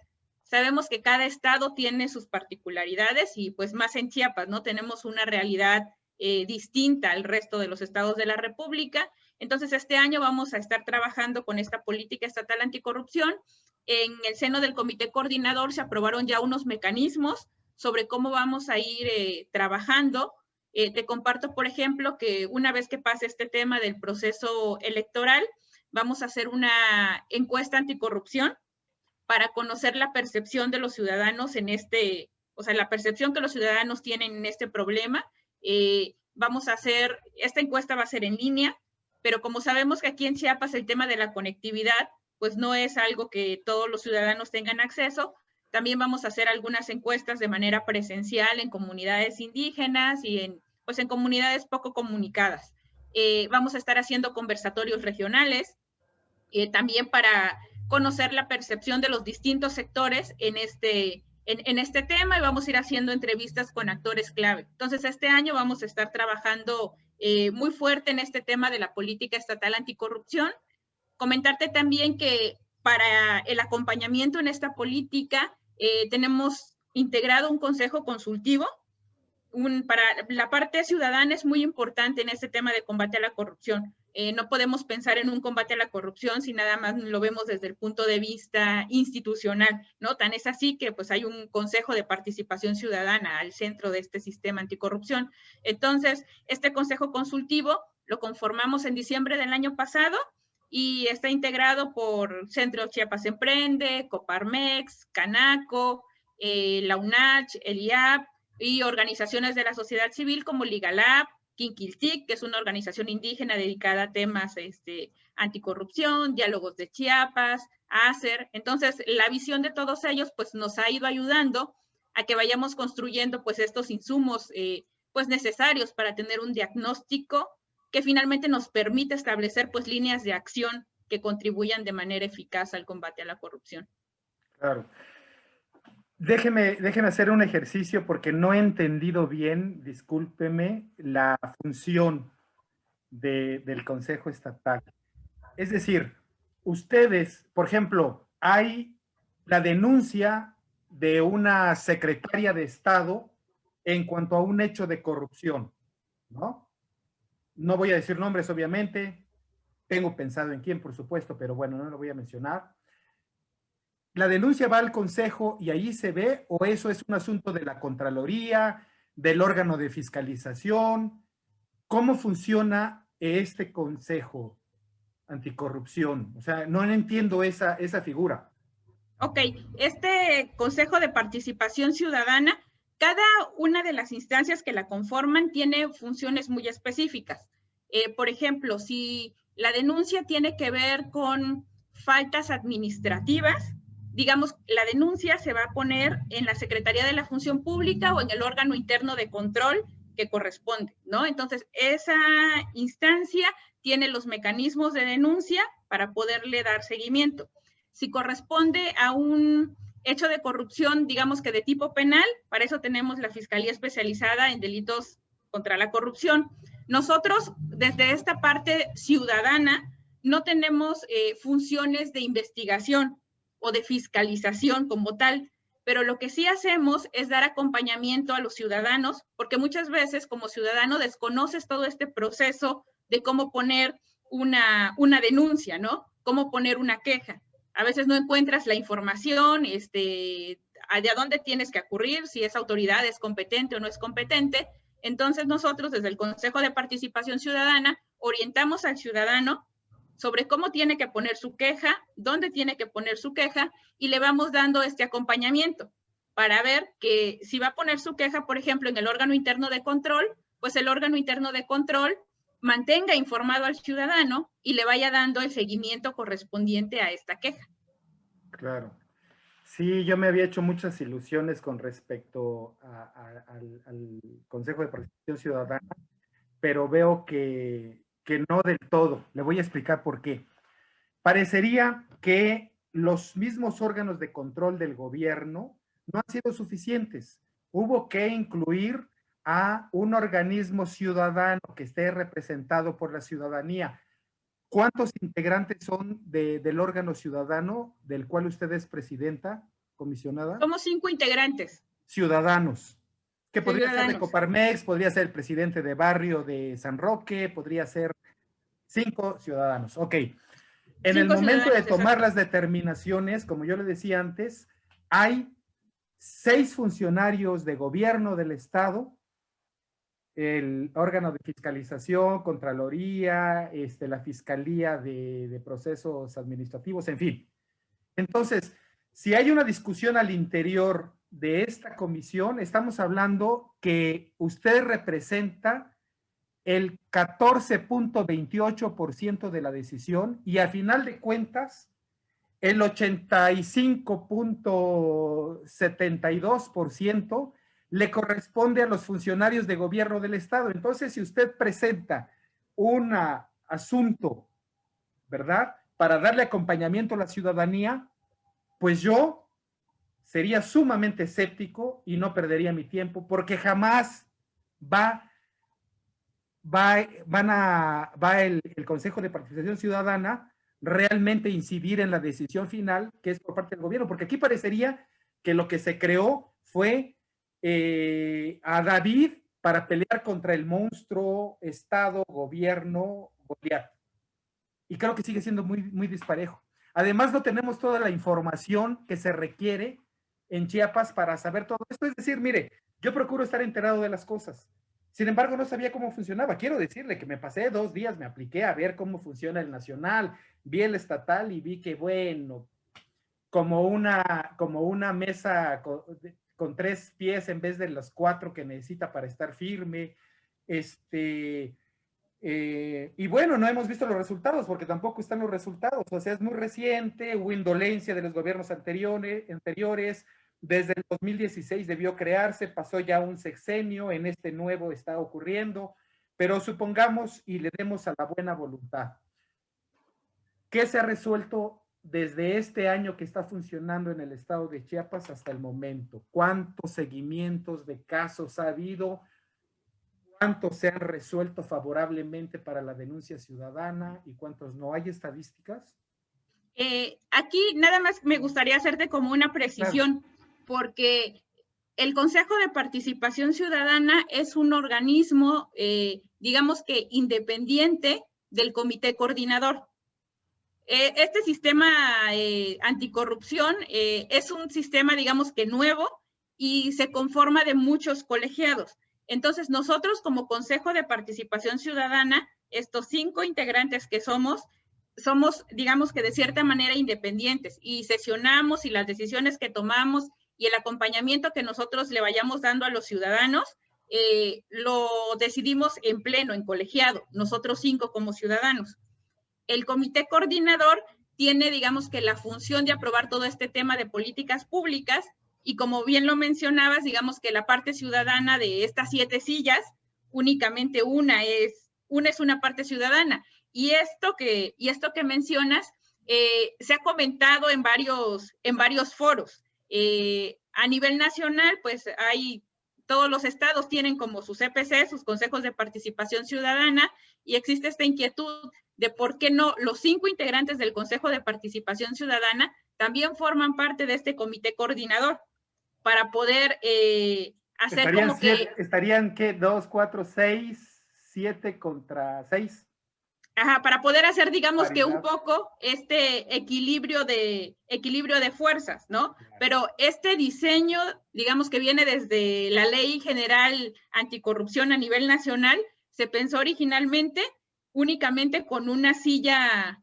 Sabemos que cada estado tiene sus particularidades y pues más en Chiapas, ¿no? Tenemos una realidad distinta al resto de los estados de la República. Entonces, este año vamos a estar trabajando con esta política estatal anticorrupción. En el seno del comité coordinador se aprobaron ya unos mecanismos sobre cómo vamos a ir trabajando. Te comparto, por ejemplo, que una vez que pase este tema del proceso electoral, vamos a hacer una encuesta anticorrupción para conocer la percepción de los ciudadanos en la percepción que los ciudadanos tienen en este problema. Esta encuesta va a ser en línea, pero como sabemos que aquí en Chiapas el tema de la conectividad, pues no es algo que todos los ciudadanos tengan acceso. También vamos a hacer algunas encuestas de manera presencial en comunidades indígenas y en comunidades poco comunicadas. Vamos a estar haciendo conversatorios regionales, también para conocer la percepción de los distintos sectores en este tema y vamos a ir haciendo entrevistas con actores clave. Entonces, este año vamos a estar trabajando muy fuerte en este tema de la política estatal anticorrupción. Comentarte también que para el acompañamiento en esta política tenemos integrado un consejo consultivo. Para la parte ciudadana es muy importante en este tema de combate a la corrupción. No podemos pensar en un combate a la corrupción si nada más lo vemos desde el punto de vista institucional, ¿no? Tan es así que pues hay un consejo de participación ciudadana al centro de este sistema anticorrupción. Entonces, este consejo consultivo lo conformamos en diciembre del año pasado y está integrado por Centro Chiapas Emprende, Coparmex, Canaco, la UNACH, el IAP y organizaciones de la sociedad civil como Ligalab, Quinquiltic, que es una organización indígena dedicada a temas anticorrupción, Diálogos de Chiapas, ACER. Entonces, la visión de todos ellos pues nos ha ido ayudando a que vayamos construyendo pues estos insumos pues necesarios para tener un diagnóstico que finalmente nos permite establecer pues líneas de acción que contribuyan de manera eficaz al combate a la corrupción. Claro. Déjeme hacer un ejercicio porque no he entendido bien, discúlpeme, la función del Consejo Estatal. Es decir, ustedes, por ejemplo, hay la denuncia de una secretaria de Estado en cuanto a un hecho de corrupción, ¿no? No voy a decir nombres, obviamente. Tengo pensado en quién, por supuesto, pero bueno, no lo voy a mencionar. ¿La denuncia va al Consejo y ahí se ve o eso es un asunto de la Contraloría, del órgano de fiscalización? ¿Cómo funciona este Consejo Anticorrupción? O sea, no entiendo esa figura. Ok, este Consejo de Participación Ciudadana, cada una de las instancias que la conforman tiene funciones muy específicas. Por ejemplo, si la denuncia tiene que ver con faltas administrativas, digamos, la denuncia se va a poner en la Secretaría de la Función Pública o en el órgano interno de control que corresponde, ¿no? Entonces, esa instancia tiene los mecanismos de denuncia para poderle dar seguimiento. Si corresponde a un hecho de corrupción, digamos que de tipo penal, para eso tenemos la Fiscalía Especializada en Delitos contra la Corrupción. Nosotros, desde esta parte ciudadana, no tenemos funciones de investigación o de fiscalización como tal, pero lo que sí hacemos es dar acompañamiento a los ciudadanos, porque muchas veces como ciudadano desconoces todo este proceso de cómo poner una denuncia, ¿no? Cómo poner una queja. A veces no encuentras la información, de a dónde tienes que acudir, si esa autoridad es competente o no es competente. Entonces nosotros desde el Consejo de Participación Ciudadana orientamos al ciudadano sobre cómo tiene que poner su queja, dónde tiene que poner su queja, y le vamos dando este acompañamiento para ver que si va a poner su queja, por ejemplo, en el órgano interno de control, pues el órgano interno de control mantenga informado al ciudadano y le vaya dando el seguimiento correspondiente a esta queja. Claro. Sí, yo me había hecho muchas ilusiones con respecto al Consejo de Participación Ciudadana, pero veo que no del todo. Le voy a explicar por qué. Parecería que los mismos órganos de control del gobierno no han sido suficientes. Hubo que incluir a un organismo ciudadano que esté representado por la ciudadanía. ¿Cuántos integrantes son del órgano ciudadano del cual usted es presidenta, comisionada? Somos 5 integrantes. Ciudadanos. Que podría Ciudadanos. ser de Coparmex, podría ser el presidente de barrio de San Roque, podría ser 5 ciudadanos. Ok. En el momento de tomar las determinaciones, como yo le decía antes, hay 6 funcionarios de gobierno del Estado, el órgano de fiscalización, Contraloría, la Fiscalía de Procesos Administrativos, en fin. Entonces, si hay una discusión al interior de esta comisión, estamos hablando que usted representa el 14.28% de la decisión y al final de cuentas, el 85.72% le corresponde a los funcionarios de gobierno del Estado. Entonces, si usted presenta un asunto, ¿verdad?, para darle acompañamiento a la ciudadanía, pues yo sería sumamente escéptico y no perdería mi tiempo, porque jamás va el Consejo de Participación Ciudadana realmente incidir en la decisión final que es por parte del gobierno, porque aquí parecería que lo que se creó fue a David para pelear contra el monstruo Estado, gobierno, Goliat. Y creo que sigue siendo muy, muy disparejo. Además, no tenemos toda la información que se requiere en Chiapas para saber todo esto. Es decir, mire, yo procuro estar enterado de las cosas. Sin embargo, no sabía cómo funcionaba. Quiero decirle que me pasé 2 días, me apliqué a ver cómo funciona el nacional, vi el estatal y vi que, bueno, como una mesa con 3 pies en vez de los 4 que necesita para estar firme. Y bueno, no hemos visto los resultados porque tampoco están los resultados. O sea, es muy reciente, hubo indolencia de los gobiernos anteriores. Desde el 2016 debió crearse, pasó ya un sexenio, en este nuevo está ocurriendo, pero supongamos y le demos a la buena voluntad. ¿Qué se ha resuelto desde este año que está funcionando en el estado de Chiapas hasta el momento? ¿Cuántos seguimientos de casos ha habido? ¿Cuántos se han resuelto favorablemente para la denuncia ciudadana y cuántos no? ¿Hay estadísticas? Aquí nada más me gustaría hacerte como una precisión. Claro. Porque el Consejo de Participación Ciudadana es un organismo, digamos que independiente del Comité Coordinador. Este sistema anticorrupción es un sistema, digamos que nuevo, y se conforma de muchos colegiados. Entonces, nosotros como Consejo de Participación Ciudadana, estos 5 integrantes que somos, digamos que de cierta manera independientes, y sesionamos y las decisiones que tomamos y el acompañamiento que nosotros le vayamos dando a los ciudadanos, lo decidimos en pleno, en colegiado, nosotros 5 como ciudadanos. El comité coordinador tiene, digamos que la función de aprobar todo este tema de políticas públicas, y como bien lo mencionabas, digamos que la parte ciudadana de estas 7 sillas, únicamente una es una parte ciudadana. Y esto que mencionas, se ha comentado en varios foros. A nivel nacional, pues todos los estados tienen como sus CPC, sus consejos de participación ciudadana, y existe esta inquietud de por qué no los 5 integrantes del Consejo de Participación Ciudadana también forman parte de este comité coordinador, para poder hacer como que... ¿Estarían qué? 2, 4, 6, 7 contra 6. Ajá, para poder hacer, digamos que un poco este equilibrio de fuerzas, ¿no? Claro. Pero este diseño, digamos que viene desde la Ley General Anticorrupción a nivel nacional, se pensó originalmente únicamente con una silla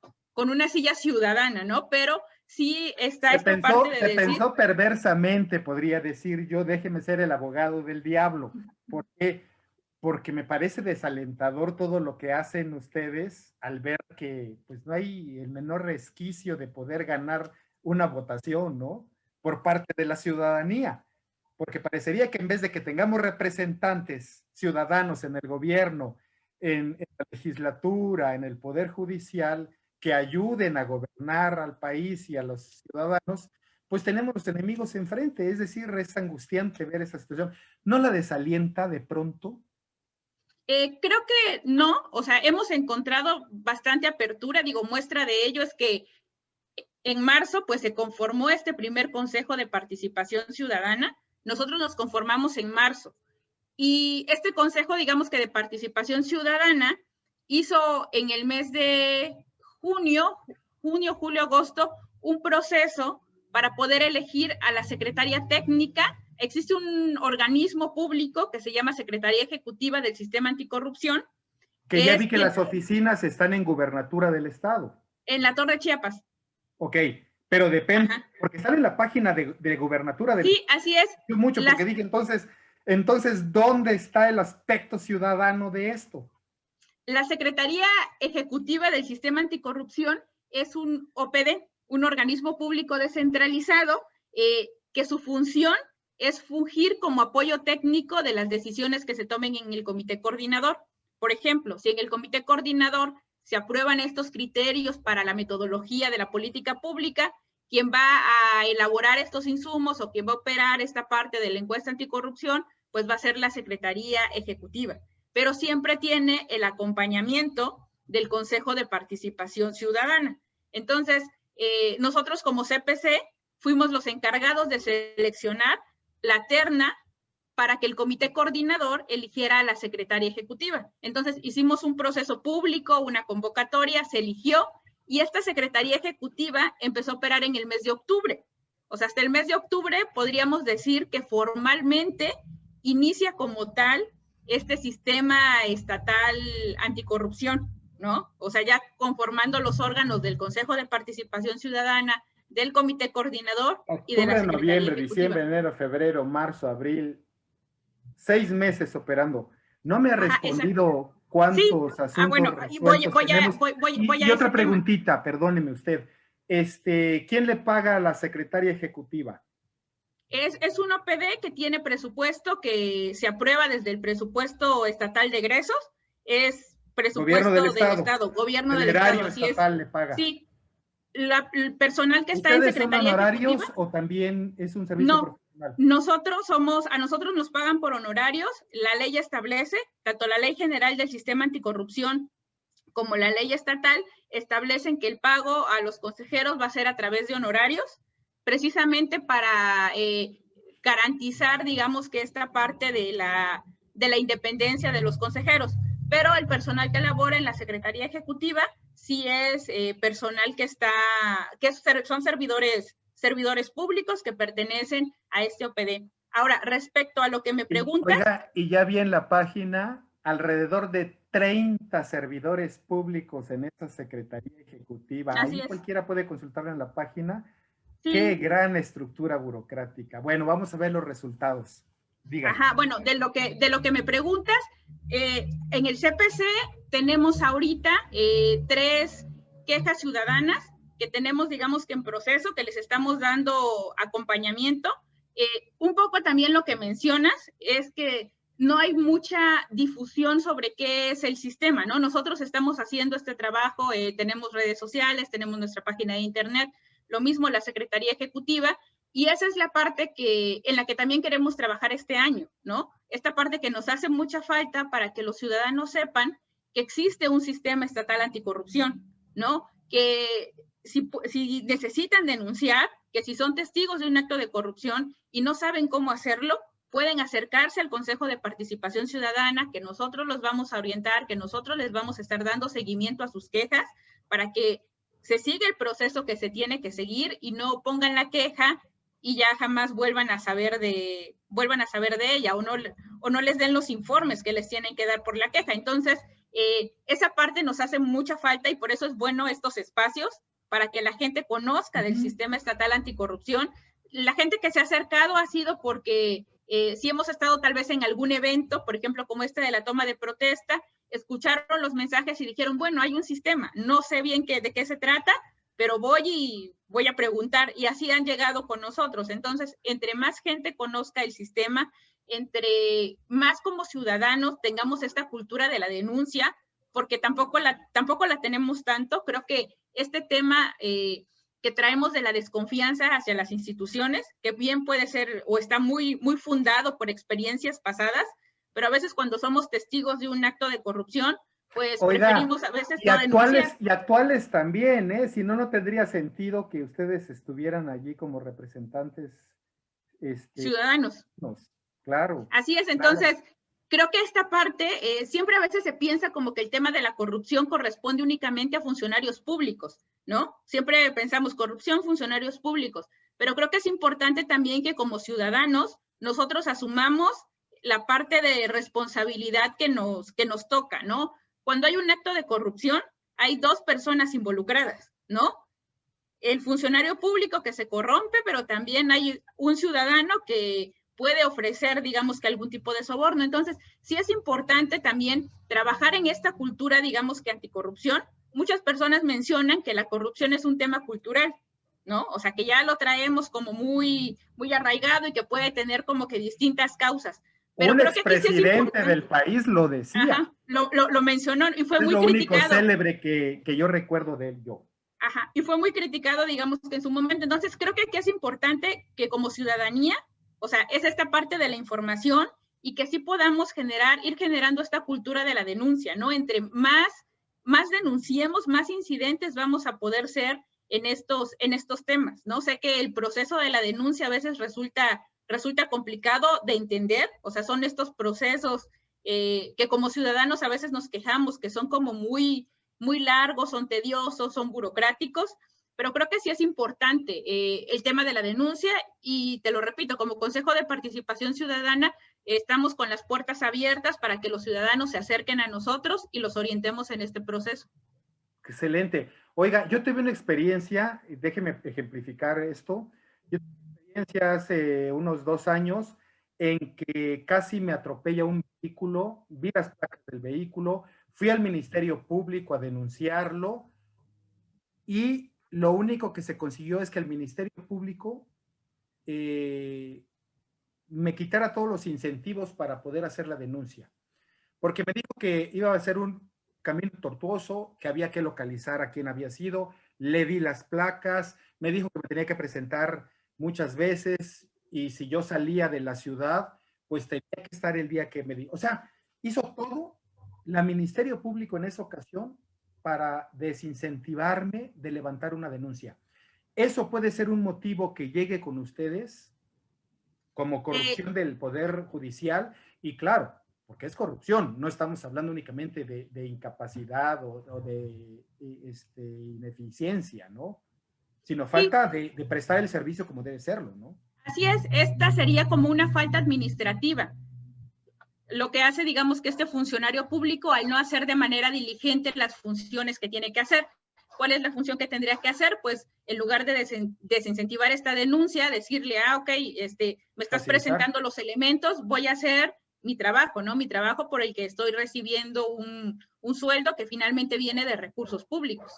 ciudadana, ¿no? Pero sí está esta parte de decir... Se pensó perversamente, podría decir yo, déjeme ser el abogado del diablo. ¿Por qué? Porque me parece desalentador todo lo que hacen ustedes al ver que pues no hay el menor resquicio de poder ganar una votación, ¿no? Por parte de la ciudadanía. Porque parecería que en vez de que tengamos representantes ciudadanos en el gobierno, en la legislatura, en el poder judicial, que ayuden a gobernar al país y a los ciudadanos, pues tenemos los enemigos enfrente. Es decir, es angustiante ver esa situación. ¿No la desalienta de pronto? Creo que no, o sea, hemos encontrado bastante apertura, digo, muestra de ello es que en marzo pues se conformó este primer Consejo de Participación Ciudadana, nosotros nos conformamos en marzo, y este Consejo, digamos que de Participación Ciudadana, hizo en el mes de junio, julio, agosto, un proceso para poder elegir a la secretaria técnica. Existe un organismo público que se llama Secretaría Ejecutiva del Sistema Anticorrupción. Que ya vi que las oficinas están en Gubernatura del Estado. En la Torre Chiapas. Ok, pero depende, porque están en la página de Gubernatura del Estado. Sí, así es. Mucho, porque dije, entonces, ¿dónde está el aspecto ciudadano de esto? La Secretaría Ejecutiva del Sistema Anticorrupción es un OPD, un organismo público descentralizado, que su función es fungir como apoyo técnico de las decisiones que se tomen en el comité coordinador. Por ejemplo, si en el comité coordinador se aprueban estos criterios para la metodología de la política pública, quien va a elaborar estos insumos o quien va a operar esta parte de la encuesta anticorrupción, pues va a ser la Secretaría Ejecutiva. Pero siempre tiene el acompañamiento del Consejo de Participación Ciudadana. Entonces, nosotros como CPC fuimos los encargados de seleccionar la terna para que el comité coordinador eligiera a la secretaria ejecutiva. Entonces, hicimos un proceso público, una convocatoria, se eligió, y esta secretaría ejecutiva empezó a operar en el mes de octubre. O sea, hasta el mes de octubre podríamos decir que formalmente inicia como tal este sistema estatal anticorrupción, ¿no? O sea, ya conformando los órganos del Consejo de Participación Ciudadana, del Comité Coordinador y de la Secretaría noviembre, Ejecutiva. diciembre, enero, febrero, marzo, abril, 6 meses operando. No me ha respondido cuántos asuntos bueno, y otra preguntita, perdóneme usted. ¿Quién le paga a la Secretaría Ejecutiva? Es un OPD que tiene presupuesto que se aprueba desde el presupuesto estatal de egresos, es presupuesto del Estado, gobierno del Estado. Así estatal le paga. Sí, el personal que está en Secretaría honorarios Ejecutiva, o también es un servicio profesional? A nosotros nos pagan por honorarios. La ley establece, tanto la Ley General del Sistema Anticorrupción como la ley estatal establecen que el pago a los consejeros va a ser a través de honorarios, precisamente para garantizar, digamos, que esta parte de la independencia de los consejeros. Pero el personal que labora en la Secretaría Ejecutiva sí es personal son servidores públicos que pertenecen a este OPD. Ahora, respecto a lo que me preguntas... Oiga, y ya vi en la página alrededor de 30 servidores públicos en esta Secretaría Ejecutiva. Ahí cualquiera puede consultarlo en la página. Sí. Qué gran estructura burocrática. Bueno, vamos a ver los resultados. Dígame. Bueno, de lo que me preguntas, en el CPC tenemos ahorita 3 quejas ciudadanas que tenemos, digamos que en proceso, que les estamos dando acompañamiento. Un poco también lo que mencionas es que no hay mucha difusión sobre qué es el sistema, ¿no? Nosotros estamos haciendo este trabajo, tenemos redes sociales, tenemos nuestra página de internet, lo mismo la Secretaría Ejecutiva, y esa es la parte en la que también queremos trabajar este año, ¿no? Esta parte que nos hace mucha falta para que los ciudadanos sepan que existe un sistema estatal anticorrupción, ¿no? Que si necesitan denunciar, que si son testigos de un acto de corrupción y no saben cómo hacerlo, pueden acercarse al Consejo de Participación Ciudadana, que nosotros los vamos a orientar, que nosotros les vamos a estar dando seguimiento a sus quejas para que se siga el proceso que se tiene que seguir y no pongan la queja y ya jamás vuelvan a saber de ella o no les den los informes que les tienen que dar por la queja. Entonces, esa parte nos hace mucha falta y por eso es bueno estos espacios para que la gente conozca del sistema estatal anticorrupción. La gente que se ha acercado ha sido porque si hemos estado tal vez en algún evento, por ejemplo, como este de la toma de protesta, escucharon los mensajes y dijeron, bueno, hay un sistema, no sé bien de qué se trata, pero voy a preguntar, y así han llegado con nosotros. Entonces, entre más gente conozca el sistema, entre más como ciudadanos tengamos esta cultura de la denuncia, porque tampoco la tenemos tanto. Creo que este tema que traemos de la desconfianza hacia las instituciones, que bien puede ser o está muy, muy fundado por experiencias pasadas, pero a veces cuando somos testigos de un acto de corrupción, pues preferimos a veces no denunciar. Y actuales también, ¿eh? Si no, no tendría sentido que ustedes estuvieran allí como representantes ciudadanos. Claro. Así es, entonces, creo que esta parte, siempre a veces se piensa como que el tema de la corrupción corresponde únicamente a funcionarios públicos, ¿no? Siempre pensamos corrupción, funcionarios públicos, pero creo que es importante también que como ciudadanos nosotros asumamos la parte de responsabilidad que nos toca, ¿no? Cuando hay un acto de corrupción, hay dos personas involucradas, ¿no? El funcionario público que se corrompe, pero también hay un ciudadano que puede ofrecer, digamos, que algún tipo de soborno. Entonces, sí es importante también trabajar en esta cultura, digamos, que anticorrupción. Muchas personas mencionan que la corrupción es un tema cultural, ¿no? O sea, que ya lo traemos como muy, muy arraigado y que puede tener como que distintas causas. Pero un expresidente del país lo decía. Ajá, lo mencionó y fue muy criticado. Es lo único célebre que yo recuerdo de él, yo. Ajá, y fue muy criticado, digamos, que en su momento. Entonces, creo que aquí es importante que como ciudadanía, o sea, es esta parte de la información y que sí podamos ir generando esta cultura de la denuncia, ¿no? Entre más denunciemos, más incidentes vamos a poder ser en estos temas, ¿no? Sé que el proceso de la denuncia a veces resulta complicado de entender, o sea, son estos procesos que como ciudadanos a veces nos quejamos, que son como muy, muy largos, son tediosos, son burocráticos, pero creo que sí es importante el tema de la denuncia y te lo repito, como Consejo de Participación Ciudadana estamos con las puertas abiertas para que los ciudadanos se acerquen a nosotros y los orientemos en este proceso. Excelente. Oiga, yo tuve una experiencia, déjeme ejemplificar esto. Yo tuve una experiencia hace unos 2 años en que casi me atropella un vehículo, vi las placas del vehículo, fui al Ministerio Público a denunciarlo y lo único que se consiguió es que el Ministerio Público me quitara todos los incentivos para poder hacer la denuncia, porque me dijo que iba a ser un camino tortuoso, que había que localizar a quién había sido, le di las placas, me dijo que me tenía que presentar muchas veces y si yo salía de la ciudad, pues tenía que estar el día que me dijo. O sea, hizo todo la Ministerio Público en esa ocasión para desincentivarme de levantar una denuncia. Eso puede ser un motivo que llegue con ustedes como corrupción del Poder Judicial y claro, porque es corrupción, no estamos hablando únicamente de incapacidad o de ineficiencia, ¿no? Sino falta de prestar el servicio como debe serlo, ¿no? Así es, esta sería como una falta administrativa. Lo que hace, digamos, que este funcionario público, al no hacer de manera diligente las funciones que tiene que hacer. ¿Cuál es la función que tendría que hacer? Pues, en lugar de desincentivar esta denuncia, decirle, ok, me estás presentando los elementos, voy a hacer mi trabajo, ¿no? Mi trabajo por el que estoy recibiendo un sueldo que finalmente viene de recursos públicos.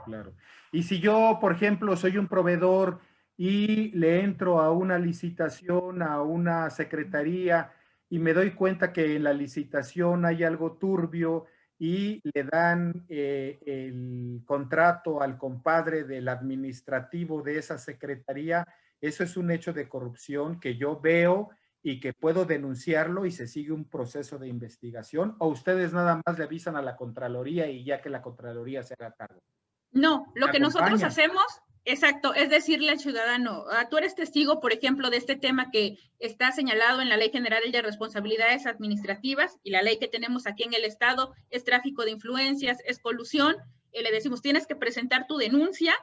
Claro. Y si yo, por ejemplo, soy un proveedor y le entro a una licitación, a una secretaría, y me doy cuenta que en la licitación hay algo turbio y le dan el contrato al compadre del administrativo de esa secretaría, eso es un hecho de corrupción que yo veo y que puedo denunciarlo y se sigue un proceso de investigación, o ustedes nada más le avisan a la Contraloría y ya que la Contraloría se haga cargo. No, lo que nosotros hacemos, exacto, es decirle al ciudadano, tú eres testigo, por ejemplo, de este tema que está señalado en la Ley General de Responsabilidades Administrativas y la ley que tenemos aquí en el Estado es tráfico de influencias, es colusión, le decimos, tienes que presentar tu denuncia,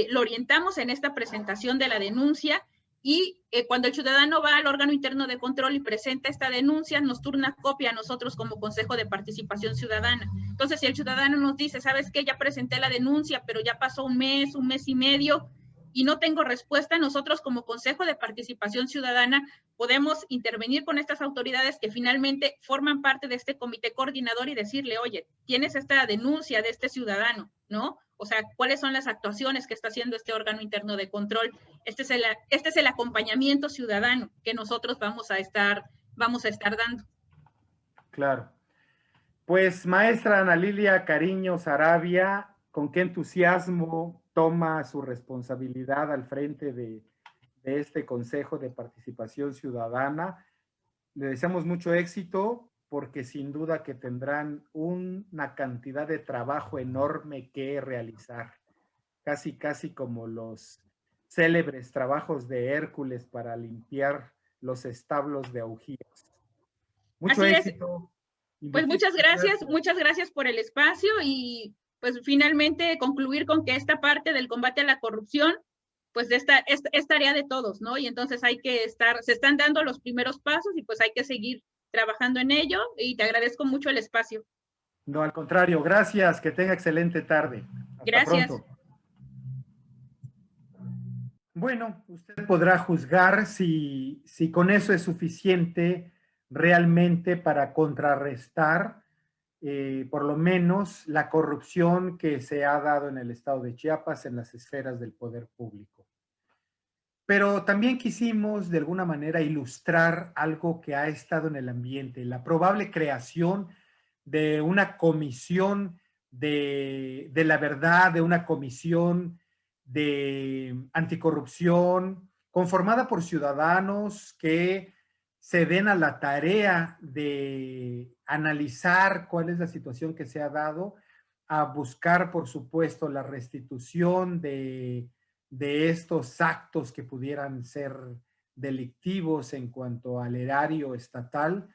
lo orientamos en esta presentación de la denuncia y cuando el ciudadano va al órgano interno de control y presenta esta denuncia, nos turna copia a nosotros como Consejo de Participación Ciudadana. Entonces, si el ciudadano nos dice, ¿sabes qué? Ya presenté la denuncia, pero ya pasó un mes y medio, y no tengo respuesta, nosotros como Consejo de Participación Ciudadana podemos intervenir con estas autoridades que finalmente forman parte de este comité coordinador y decirle, oye, tienes esta denuncia de este ciudadano, ¿no? O sea, ¿cuáles son las actuaciones que está haciendo este órgano interno de control? Este es el acompañamiento ciudadano que nosotros vamos a estar dando. Claro. Pues, maestra Ana Lilia Cariño Saravia, ¿con qué entusiasmo toma su responsabilidad al frente de este Consejo de Participación Ciudadana? Le deseamos mucho éxito porque sin duda que tendrán una cantidad de trabajo enorme que realizar, casi como los célebres trabajos de Hércules para limpiar los establos de augías. Mucho éxito. Pues muchas gracias por el espacio y pues finalmente concluir con que esta parte del combate a la corrupción pues es tarea de todos, ¿no? Y entonces se están dando los primeros pasos y pues hay que seguir trabajando en ello y te agradezco mucho el espacio. No, al contrario, gracias, que tenga excelente tarde. Hasta gracias. Pronto. Bueno, usted podrá juzgar si con eso es suficiente realmente para contrarrestar por lo menos la corrupción que se ha dado en el estado de Chiapas en las esferas del poder público. Pero también quisimos de alguna manera ilustrar algo que ha estado en el ambiente, la probable creación de una comisión de la verdad, de una comisión de anticorrupción conformada por ciudadanos que se den a la tarea de analizar cuál es la situación que se ha dado, a buscar, por supuesto, la restitución de estos actos que pudieran ser delictivos en cuanto al erario estatal.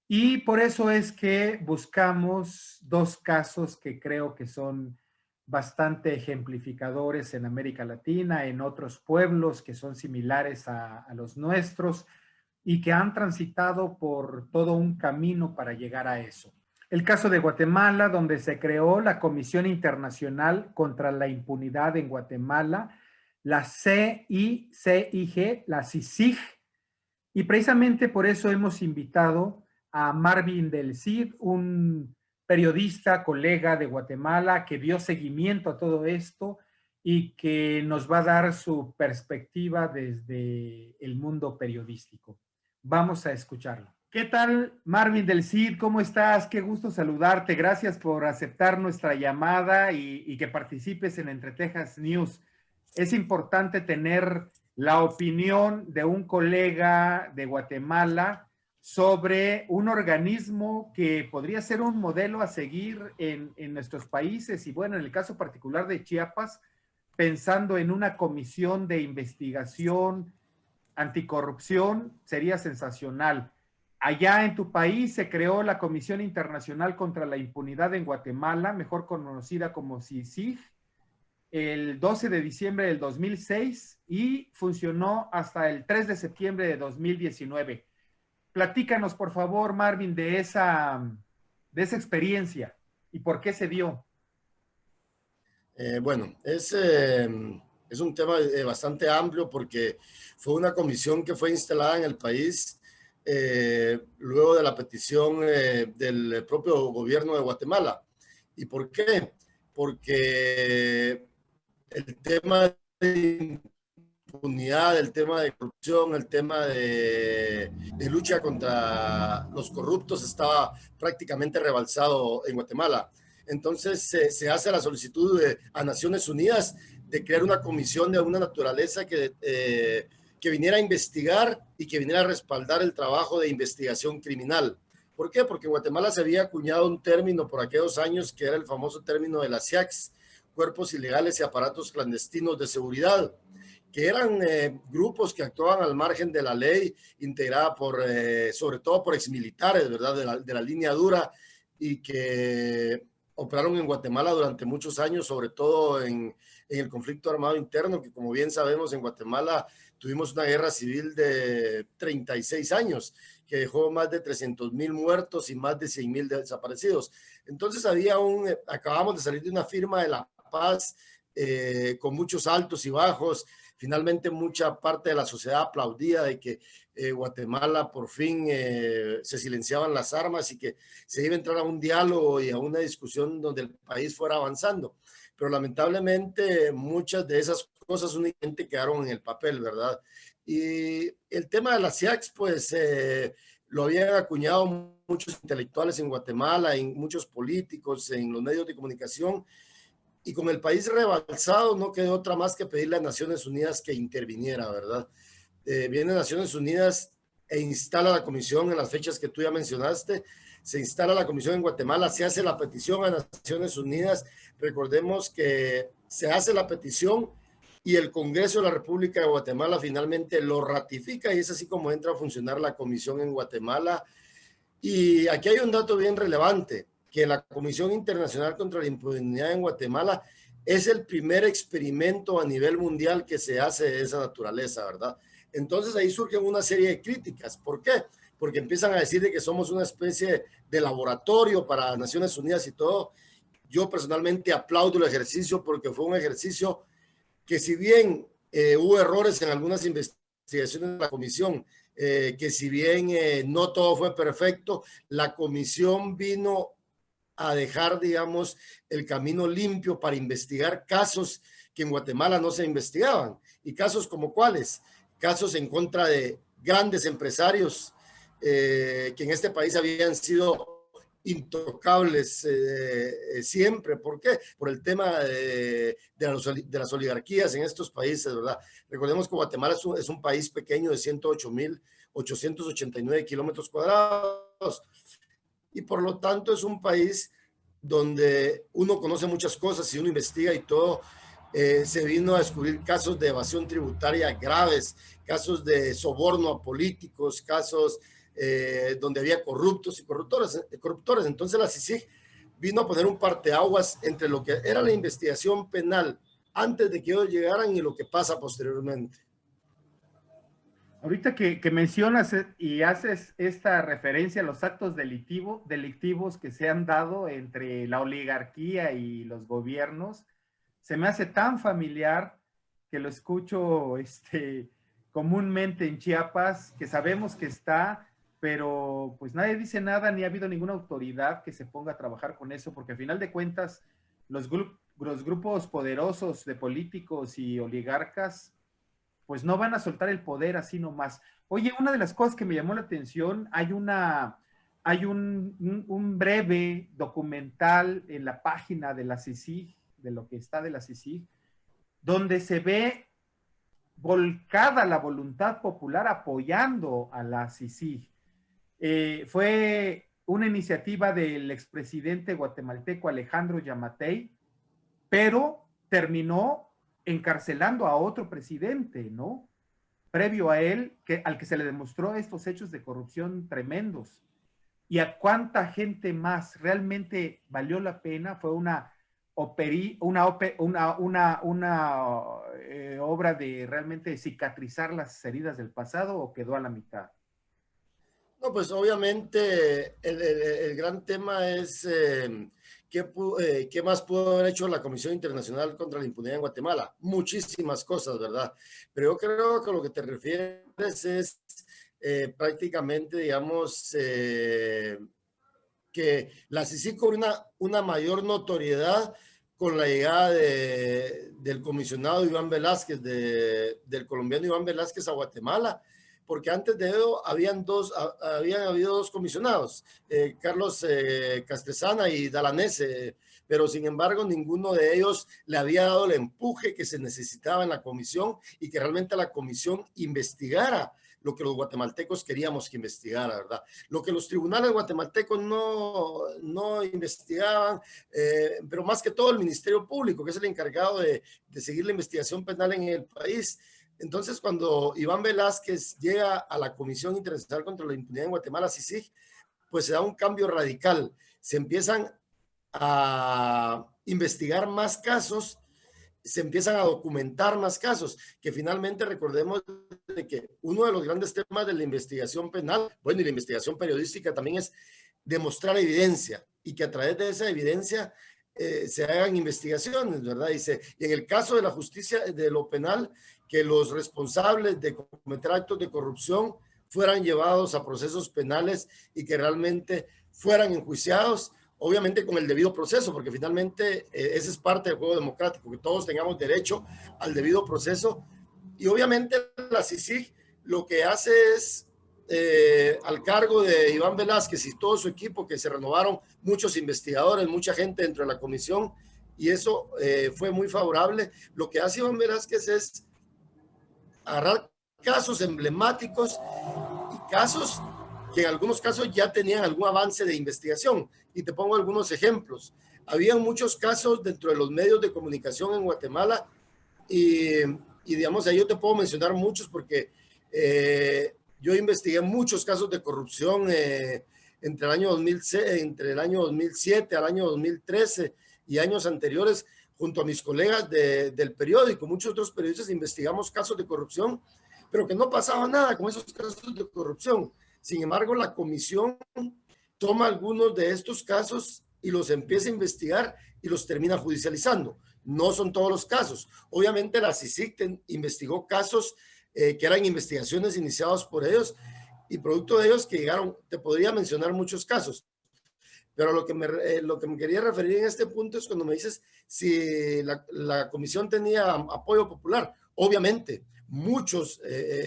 Y por eso es que buscamos dos casos que creo que son bastante ejemplificadores en América Latina, en otros pueblos que son similares a los nuestros, y que han transitado por todo un camino para llegar a eso. El caso de Guatemala, donde se creó la Comisión Internacional contra la Impunidad en Guatemala, la CICIG, la CICIG, y precisamente por eso hemos invitado a Marvin del Cid, un periodista, colega de Guatemala, que dio seguimiento a todo esto y que nos va a dar su perspectiva desde el mundo periodístico. Vamos a escucharlo. ¿Qué tal, Marvin del Cid? ¿Cómo estás? Qué gusto saludarte. Gracias por aceptar nuestra llamada y que participes en Entre Tejas News. Es importante tener la opinión de un colega de Guatemala sobre un organismo que podría ser un modelo a seguir en nuestros países y, bueno, en el caso particular de Chiapas, pensando en una comisión de investigación anticorrupción, sería sensacional. Allá en tu país se creó la Comisión Internacional contra la Impunidad en Guatemala, mejor conocida como CICIG, el 12 de diciembre del 2006 y funcionó hasta el 3 de septiembre de 2019. Platícanos, por favor, Marvin, de esa experiencia y por qué se dio. Bueno, es un tema bastante amplio porque fue una comisión que fue instalada en el país luego de la petición del propio gobierno de Guatemala. ¿Y por qué? Porque el tema de impunidad, el tema de corrupción, el tema de lucha contra los corruptos estaba prácticamente rebalsado en Guatemala. Entonces se hace la solicitud a Naciones Unidas de crear una comisión de una naturaleza que viniera a investigar y que viniera a respaldar el trabajo de investigación criminal. ¿Por qué? Porque en Guatemala se había acuñado un término por aquellos años que era el famoso término de las CIACs, cuerpos ilegales y aparatos clandestinos de seguridad, que eran grupos que actuaban al margen de la ley, integrada sobre todo por exmilitares, ¿verdad? De la línea dura, y que operaron en Guatemala durante muchos años, sobre todo en el conflicto armado interno, que como bien sabemos en Guatemala tuvimos una guerra civil de 36 años, que dejó más de 300,000 muertos y más de 100,000 desaparecidos. Entonces acabamos de salir de una firma de la paz con muchos altos y bajos. Finalmente mucha parte de la sociedad aplaudía de que Guatemala por fin se silenciaban las armas y que se iba a entrar a un diálogo y a una discusión donde el país fuera avanzando. Pero lamentablemente muchas de esas cosas únicamente quedaron en el papel, ¿verdad? Y el tema de las SIACs, pues lo habían acuñado muchos intelectuales en Guatemala, en muchos políticos, en los medios de comunicación, y con el país rebalsado no quedó otra más que pedirle a Naciones Unidas que interviniera, ¿verdad? Viene Naciones Unidas e instala la comisión en las fechas que tú ya mencionaste, se instala la comisión en Guatemala, se hace la petición a Naciones Unidas, recordemos que se hace la petición y el Congreso de la República de Guatemala finalmente lo ratifica y es así como entra a funcionar la comisión en Guatemala. Y aquí hay un dato bien relevante, que la Comisión Internacional contra la Impunidad en Guatemala es el primer experimento a nivel mundial que se hace de esa naturaleza, ¿verdad? Entonces ahí surgen una serie de críticas. ¿Por qué? Porque empiezan a decir de que somos una especie de laboratorio para Naciones Unidas y todo. Yo personalmente aplaudo el ejercicio porque fue un ejercicio que si bien hubo errores en algunas investigaciones de la comisión, que si bien no todo fue perfecto, la comisión vino a dejar, digamos, el camino limpio para investigar casos que en Guatemala no se investigaban. ¿Y casos como cuáles? Casos en contra de grandes empresarios que en este país habían sido intocables siempre. ¿Por qué? Por el tema de las oligarquías en estos países, ¿verdad? Recordemos que Guatemala es un país pequeño de 108,889 kilómetros cuadrados y por lo tanto es un país donde uno conoce muchas cosas y uno investiga y todo. Se vino a descubrir casos de evasión tributaria graves, casos de soborno a políticos, casos donde había corruptos y corruptores. Entonces la CICIG vino a poner un parteaguas entre lo que era la investigación penal antes de que ellos llegaran y lo que pasa posteriormente. Ahorita que mencionas y haces esta referencia a los actos delictivos que se han dado entre la oligarquía y los gobiernos, se me hace tan familiar que lo escucho comúnmente en Chiapas, que sabemos que está, pero pues nadie dice nada ni ha habido ninguna autoridad que se ponga a trabajar con eso, porque al final de cuentas los grupos poderosos de políticos y oligarcas pues no van a soltar el poder así nomás. Oye, una de las cosas que me llamó la atención, hay un breve documental en la página de la CICIG, de lo que está de la CICIG, donde se ve volcada la voluntad popular apoyando a la CICIG. Fue una iniciativa del expresidente guatemalteco Alejandro Yamatei, pero terminó encarcelando a otro presidente, ¿no? Previo a él, al que se le demostró estos hechos de corrupción tremendos. ¿Y a cuánta gente más realmente valió la pena? Fue una obra de realmente cicatrizar las heridas del pasado, ¿o quedó a la mitad? No, pues obviamente el gran tema es ¿qué más pudo haber hecho la Comisión Internacional contra la Impunidad en Guatemala? Muchísimas cosas, ¿verdad? Pero yo creo que lo que te refieres es prácticamente, digamos, que la CICIG cobró una mayor notoriedad con la llegada del comisionado Iván Velázquez, del colombiano Iván Velázquez a Guatemala, porque antes de ello habían habido dos comisionados, Carlos Castresana y Dalanés, pero sin embargo ninguno de ellos le había dado el empuje que se necesitaba en la comisión y que realmente la comisión investigara lo que los guatemaltecos queríamos que investigara, ¿verdad? Lo que los tribunales guatemaltecos no investigaban, pero más que todo el Ministerio Público, que es el encargado de seguir la investigación penal en el país. Entonces, cuando Iván Velázquez llega a la Comisión Internacional contra la Impunidad en Guatemala, CICIG, pues se da un cambio radical. Se empiezan a investigar más casos, se empiezan a documentar más casos, que finalmente recordemos de que uno de los grandes temas de la investigación penal, bueno, y la investigación periodística también es demostrar evidencia, y que a través de esa evidencia se hagan investigaciones, ¿verdad? Y en el caso de la justicia, de lo penal, que los responsables de cometer actos de corrupción fueran llevados a procesos penales y que realmente fueran enjuiciados, obviamente con el debido proceso, porque finalmente ese es parte del juego democrático, que todos tengamos derecho al debido proceso. Y obviamente la CICIG lo que hace es, al cargo de Iván Velázquez y todo su equipo, que se renovaron muchos investigadores, mucha gente dentro de la comisión, y eso fue muy favorable. Lo que hace Iván Velázquez es agarrar casos emblemáticos y casos que en algunos casos ya tenían algún avance de investigación. Y te pongo algunos ejemplos. Había muchos casos dentro de los medios de comunicación en Guatemala y digamos, ahí yo te puedo mencionar muchos porque yo investigué muchos casos de corrupción entre el año 2007 al año 2013 y años anteriores, junto a mis colegas del periódico. Muchos otros periodistas investigamos casos de corrupción, pero que no pasaba nada con esos casos de corrupción. Sin embargo, la comisión toma algunos de estos casos y los empieza a investigar y los termina judicializando. No son todos los casos. Obviamente la CICIG investigó casos que eran investigaciones iniciadas por ellos y producto de ellos que llegaron, te podría mencionar muchos casos. Pero lo que me quería referir en este punto es cuando me dices si la comisión tenía apoyo popular. Obviamente, muchos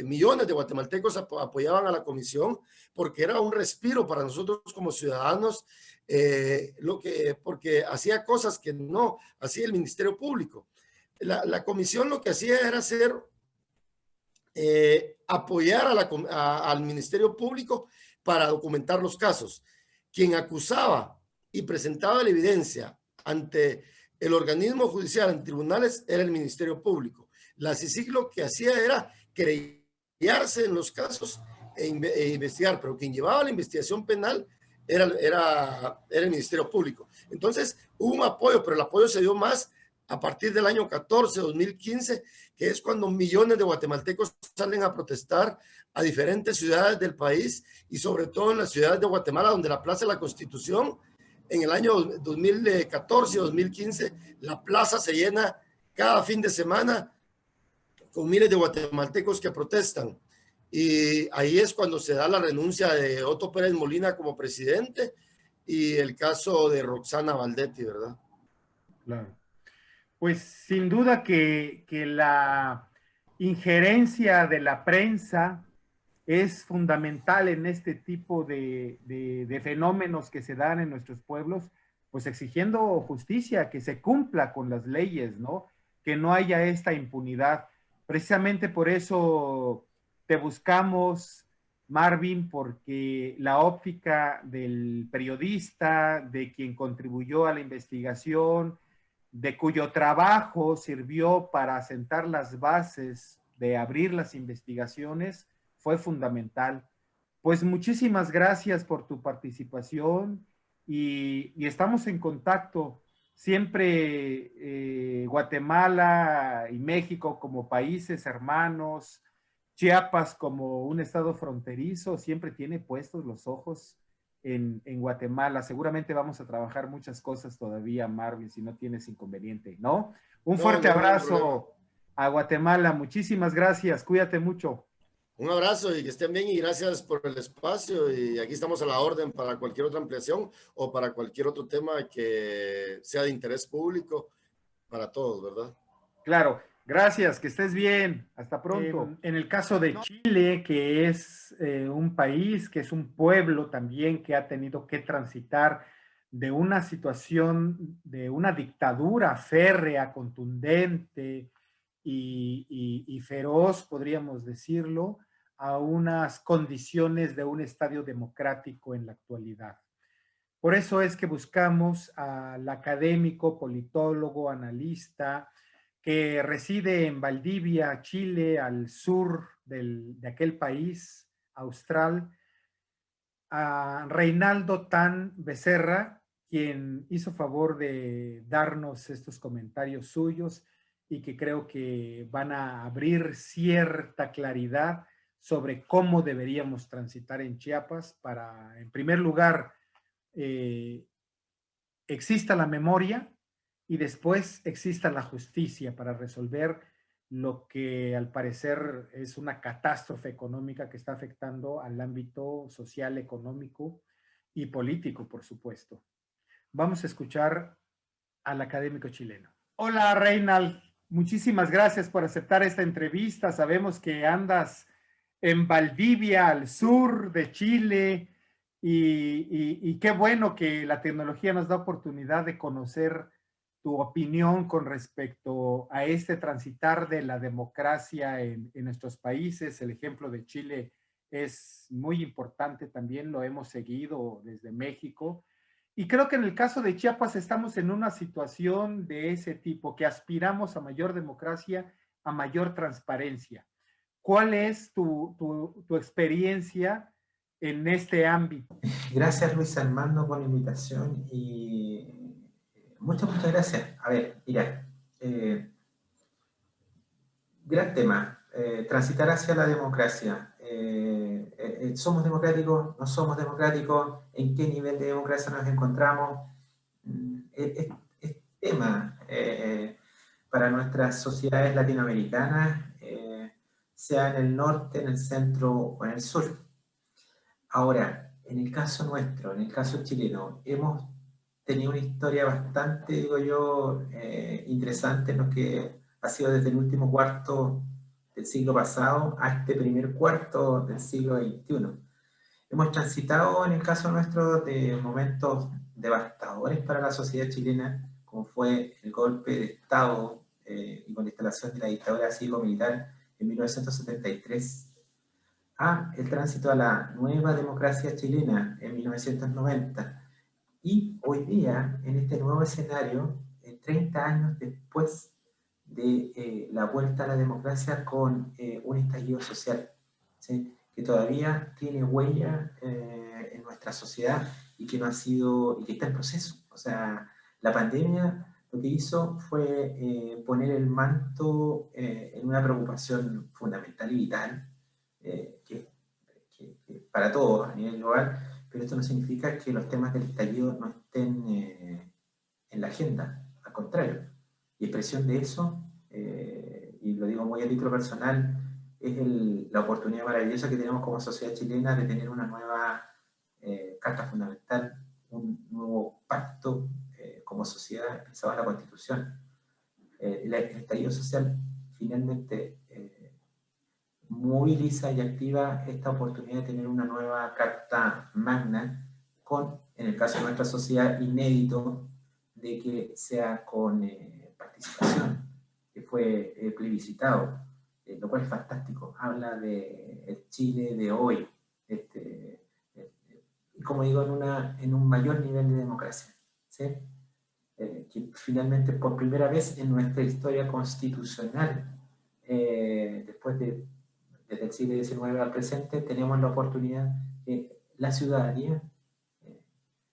millones de guatemaltecos apoyaban a la comisión porque era un respiro para nosotros como ciudadanos, porque hacía cosas que no hacía el Ministerio Público. La comisión lo que hacía era apoyar al Ministerio Público para documentar los casos. Quien acusaba y presentaba la evidencia ante el organismo judicial, en tribunales, era el Ministerio Público. La CICIG lo que hacía era querellarse en los casos e investigar, pero quien llevaba la investigación penal era el Ministerio Público. Entonces hubo un apoyo, pero el apoyo se dio más a partir del año 14, 2015, que es cuando millones de guatemaltecos salen a protestar a diferentes ciudades del país y sobre todo en las ciudades de Guatemala, donde la Plaza de la Constitución, en el año 2014, 2015, la plaza se llena cada fin de semana con miles de guatemaltecos que protestan. Y ahí es cuando se da la renuncia de Otto Pérez Molina como presidente y el caso de Roxana Valdetti, ¿verdad? Claro. Pues sin duda que la injerencia de la prensa es fundamental en este tipo de fenómenos que se dan en nuestros pueblos, pues exigiendo justicia, que se cumpla con las leyes, ¿no? Que no haya esta impunidad. Precisamente por eso te buscamos, Marvin, porque la óptica del periodista, de quien contribuyó a la investigación, de cuyo trabajo sirvió para sentar las bases de abrir las investigaciones, fue fundamental. Pues muchísimas gracias por tu participación y estamos en contacto. Siempre Guatemala y México como países hermanos, Chiapas como un estado fronterizo, siempre tiene puestos los ojos en Guatemala. Seguramente vamos a trabajar muchas cosas todavía, Marvin, si no tienes inconveniente, ¿no? Un fuerte abrazo a Guatemala. Muchísimas gracias. Cuídate mucho. Un abrazo y que estén bien y gracias por el espacio y aquí estamos a la orden para cualquier otra ampliación o para cualquier otro tema que sea de interés público para todos, ¿verdad? Claro, gracias, que estés bien, hasta pronto. En el caso de Chile, que es un país, que es un pueblo también que ha tenido que transitar de una situación, de una dictadura férrea, contundente y feroz, podríamos decirlo, a unas condiciones de un estadio democrático en la actualidad. Por eso es que buscamos al académico, politólogo, analista, que reside en Valdivia, Chile, al sur de aquel país austral, a Reinaldo Tan Becerra, quien hizo favor de darnos estos comentarios suyos y que creo que van a abrir cierta claridad sobre cómo deberíamos transitar en Chiapas para, en primer lugar, exista la memoria y después exista la justicia para resolver lo que al parecer es una catástrofe económica que está afectando al ámbito social, económico y político, por supuesto. Vamos a escuchar al académico chileno. Hola, Reynald. Muchísimas gracias por aceptar esta entrevista. Sabemos que andas en Valdivia, al sur de Chile, y qué bueno que la tecnología nos da oportunidad de conocer tu opinión con respecto a este transitar de la democracia en nuestros países. El ejemplo de Chile es muy importante también, lo hemos seguido desde México. Y creo que en el caso de Chiapas estamos en una situación de ese tipo, que aspiramos a mayor democracia, a mayor transparencia. ¿Cuál es tu experiencia en este ámbito? Gracias, Luis Armando, por la invitación y muchas gracias. A ver, mira, gran tema, transitar hacia la democracia. ¿Somos democráticos? ¿No somos democráticos? ¿En qué nivel de democracia nos encontramos? Es tema para nuestras sociedades latinoamericanas, sea en el norte, en el centro o en el sur. Ahora, en el caso nuestro, en el caso chileno, hemos tenido una historia bastante, digo yo, interesante en lo que ha sido desde el último cuarto del siglo pasado a este primer cuarto del siglo XXI. Hemos transitado, en el caso nuestro, de momentos devastadores para la sociedad chilena, como fue el golpe de Estado y con la instalación de la dictadura cívico-militar en 1973, a el tránsito a la nueva democracia chilena en 1990, y hoy día, en este nuevo escenario, 30 años después de la vuelta a la democracia con un estallido social, ¿sí?, que todavía tiene huella en nuestra sociedad y que no ha sido, y que está en proceso. O sea, la pandemia lo que hizo fue poner el manto en una preocupación fundamental y vital, que para todos a nivel global, pero esto no significa que los temas del estallido no estén en la agenda, al contrario. Y expresión de eso, y lo digo muy a título personal, es la oportunidad maravillosa que tenemos como sociedad chilena de tener una nueva carta fundamental, un nuevo pacto como sociedad expresado en la Constitución. El estallido social finalmente moviliza y activa esta oportunidad de tener una nueva carta magna con, en el caso de nuestra sociedad, inédito de que sea con participación, que fue plebiscitado, lo cual es fantástico. Habla de Chile de hoy, y como digo, en un mayor nivel de democracia, ¿sí? Que finalmente por primera vez en nuestra historia constitucional, después desde el siglo XIX al presente, tenemos la oportunidad de la ciudadanía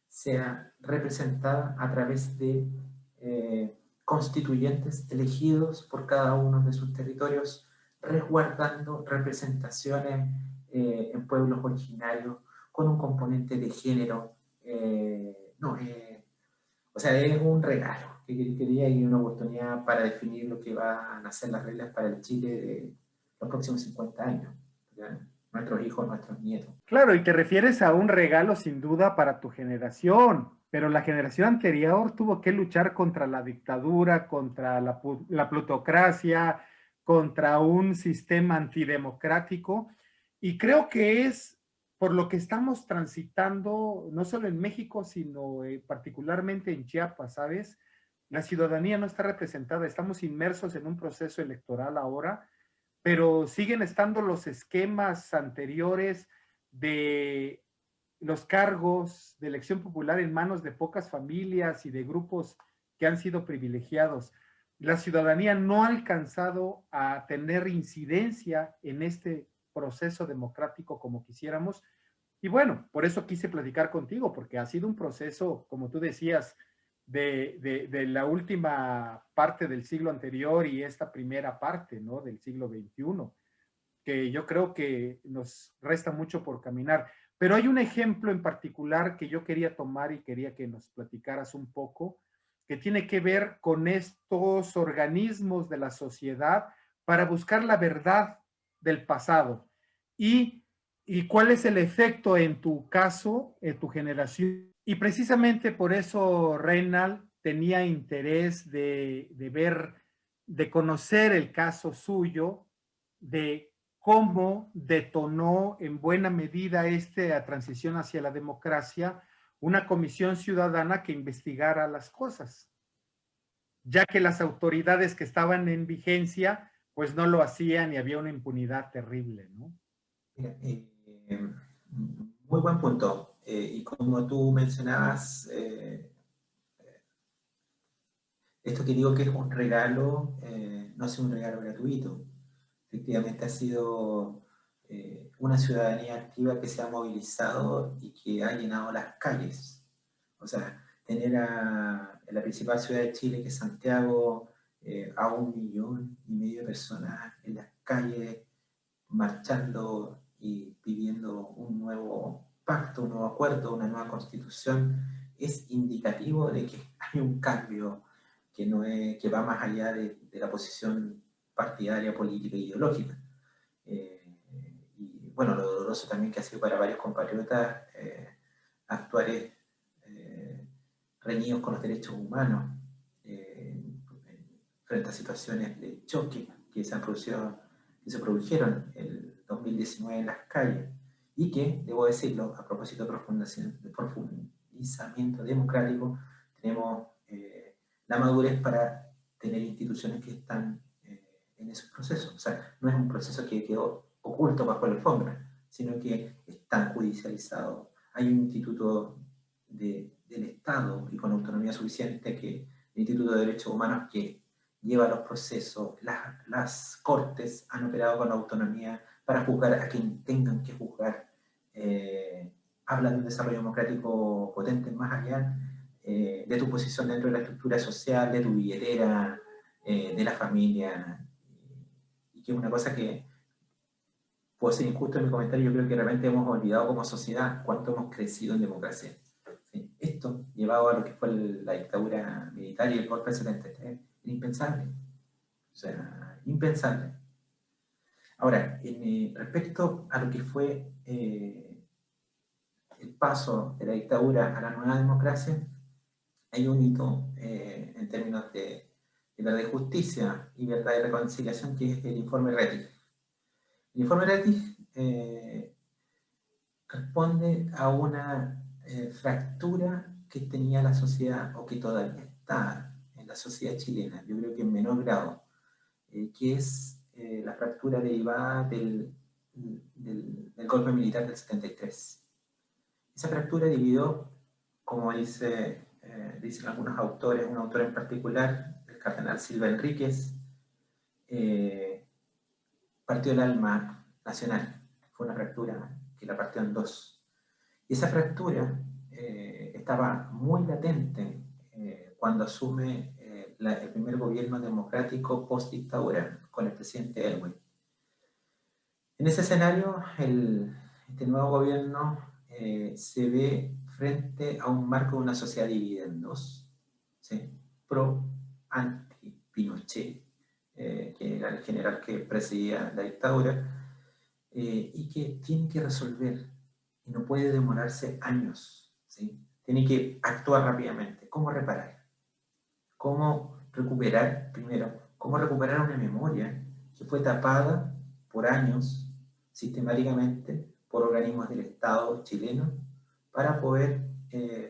sea representada a través de constituyentes elegidos por cada uno de sus territorios, resguardando representaciones en pueblos originarios, con un componente de género. O sea, es un regalo que quería y una oportunidad para definir lo que van a ser las reglas para el Chile de los próximos 50 años, ¿ya? Nuestros hijos, nuestros nietos. Claro, y te refieres a un regalo sin duda para tu generación, pero la generación anterior tuvo que luchar contra la dictadura, contra la plutocracia, contra un sistema antidemocrático, y creo que es por lo que estamos transitando, no solo en México, sino particularmente en Chiapas, ¿sabes? La ciudadanía no está representada, estamos inmersos en un proceso electoral ahora, pero siguen estando los esquemas anteriores de los cargos de elección popular en manos de pocas familias y de grupos que han sido privilegiados. La ciudadanía no ha alcanzado a tener incidencia en este proceso democrático como quisiéramos, Y bueno, por eso quise platicar contigo, porque ha sido un proceso, como tú decías, de la última parte del siglo anterior y esta primera parte, ¿no? Del siglo XXI, que yo creo que nos resta mucho por caminar. Pero hay un ejemplo en particular que yo quería tomar y quería que nos platicaras un poco, que tiene que ver con estos organismos de la sociedad para buscar la verdad del pasado. Y cuál es el efecto en tu caso, en tu generación. Y precisamente por eso Reynald tenía interés de ver, de conocer el caso suyo, de cómo detonó en buena medida esta transición hacia la democracia una comisión ciudadana que investigara las cosas, ya que las autoridades que estaban en vigencia pues no lo hacían y había una impunidad terrible, ¿no? Mira, muy buen punto. Y como tú mencionabas, esto que digo que es un regalo, no es un regalo gratuito. Efectivamente ha sido una ciudadanía activa que se ha movilizado y que ha llenado las calles. O sea, tener en la principal ciudad de Chile, que es Santiago, a 1,5 millones de personas en las calles marchando y pidiendo un nuevo pacto, un nuevo acuerdo, una nueva constitución, es indicativo de que hay un cambio que, no es, que va más allá de la posición partidaria, política e ideológica. Y bueno, lo doloroso también que ha sido para varios compatriotas actuar reñidos con los derechos humanos frente a situaciones de choque que se produjeron el 2019 en las calles y que, debo decirlo, a propósito de profundizamiento democrático, tenemos la madurez para tener instituciones que están en esos procesos. O sea, no es un proceso que quedó oculto bajo la alfombra, sino que está judicializado. Hay un instituto del Estado y con autonomía suficiente, que el Instituto de Derechos Humanos, que lleva los procesos. Las cortes han operado con autonomía para juzgar a quien tengan que juzgar. Habla de un desarrollo democrático potente más allá de tu posición dentro de la estructura social, de tu billetera, de la familia, y que es una cosa que puedo ser injusto en mi comentario. Yo creo que realmente hemos olvidado como sociedad cuánto hemos crecido en democracia. ¿Sí? Esto, llevado a lo que fue la dictadura militar y el golpe del 73, era impensable. O sea, impensable. Ahora, respecto a lo que fue el paso de la dictadura a la nueva democracia, hay un hito en términos de verdad y justicia y verdad y reconciliación, que es el informe Rettig. El informe Rettig responde a una fractura que tenía la sociedad, o que todavía está en la sociedad chilena, yo creo que en menor grado, que es la fractura derivada del golpe militar del 73. Esa fractura dividió, como dicen algunos autores, un autor en particular, el cardenal Silva Enríquez, partió el alma nacional. Fue una fractura que la partió en dos. Y esa fractura estaba muy latente cuando asume el primer gobierno democrático post-dictadura con el presidente Elwin. En ese escenario, este nuevo gobierno se ve frente a un marco de una sociedad dividida en dos, ¿sí? Pro-anti-Pinochet, que era el general que presidía la dictadura, y que tiene que resolver, y no puede demorarse años, ¿sí? Tiene que actuar rápidamente. ¿Cómo reparar? ¿Cómo recuperar, primero, cómo recuperar una memoria que fue tapada por años, sistemáticamente, por organismos del Estado chileno, para poder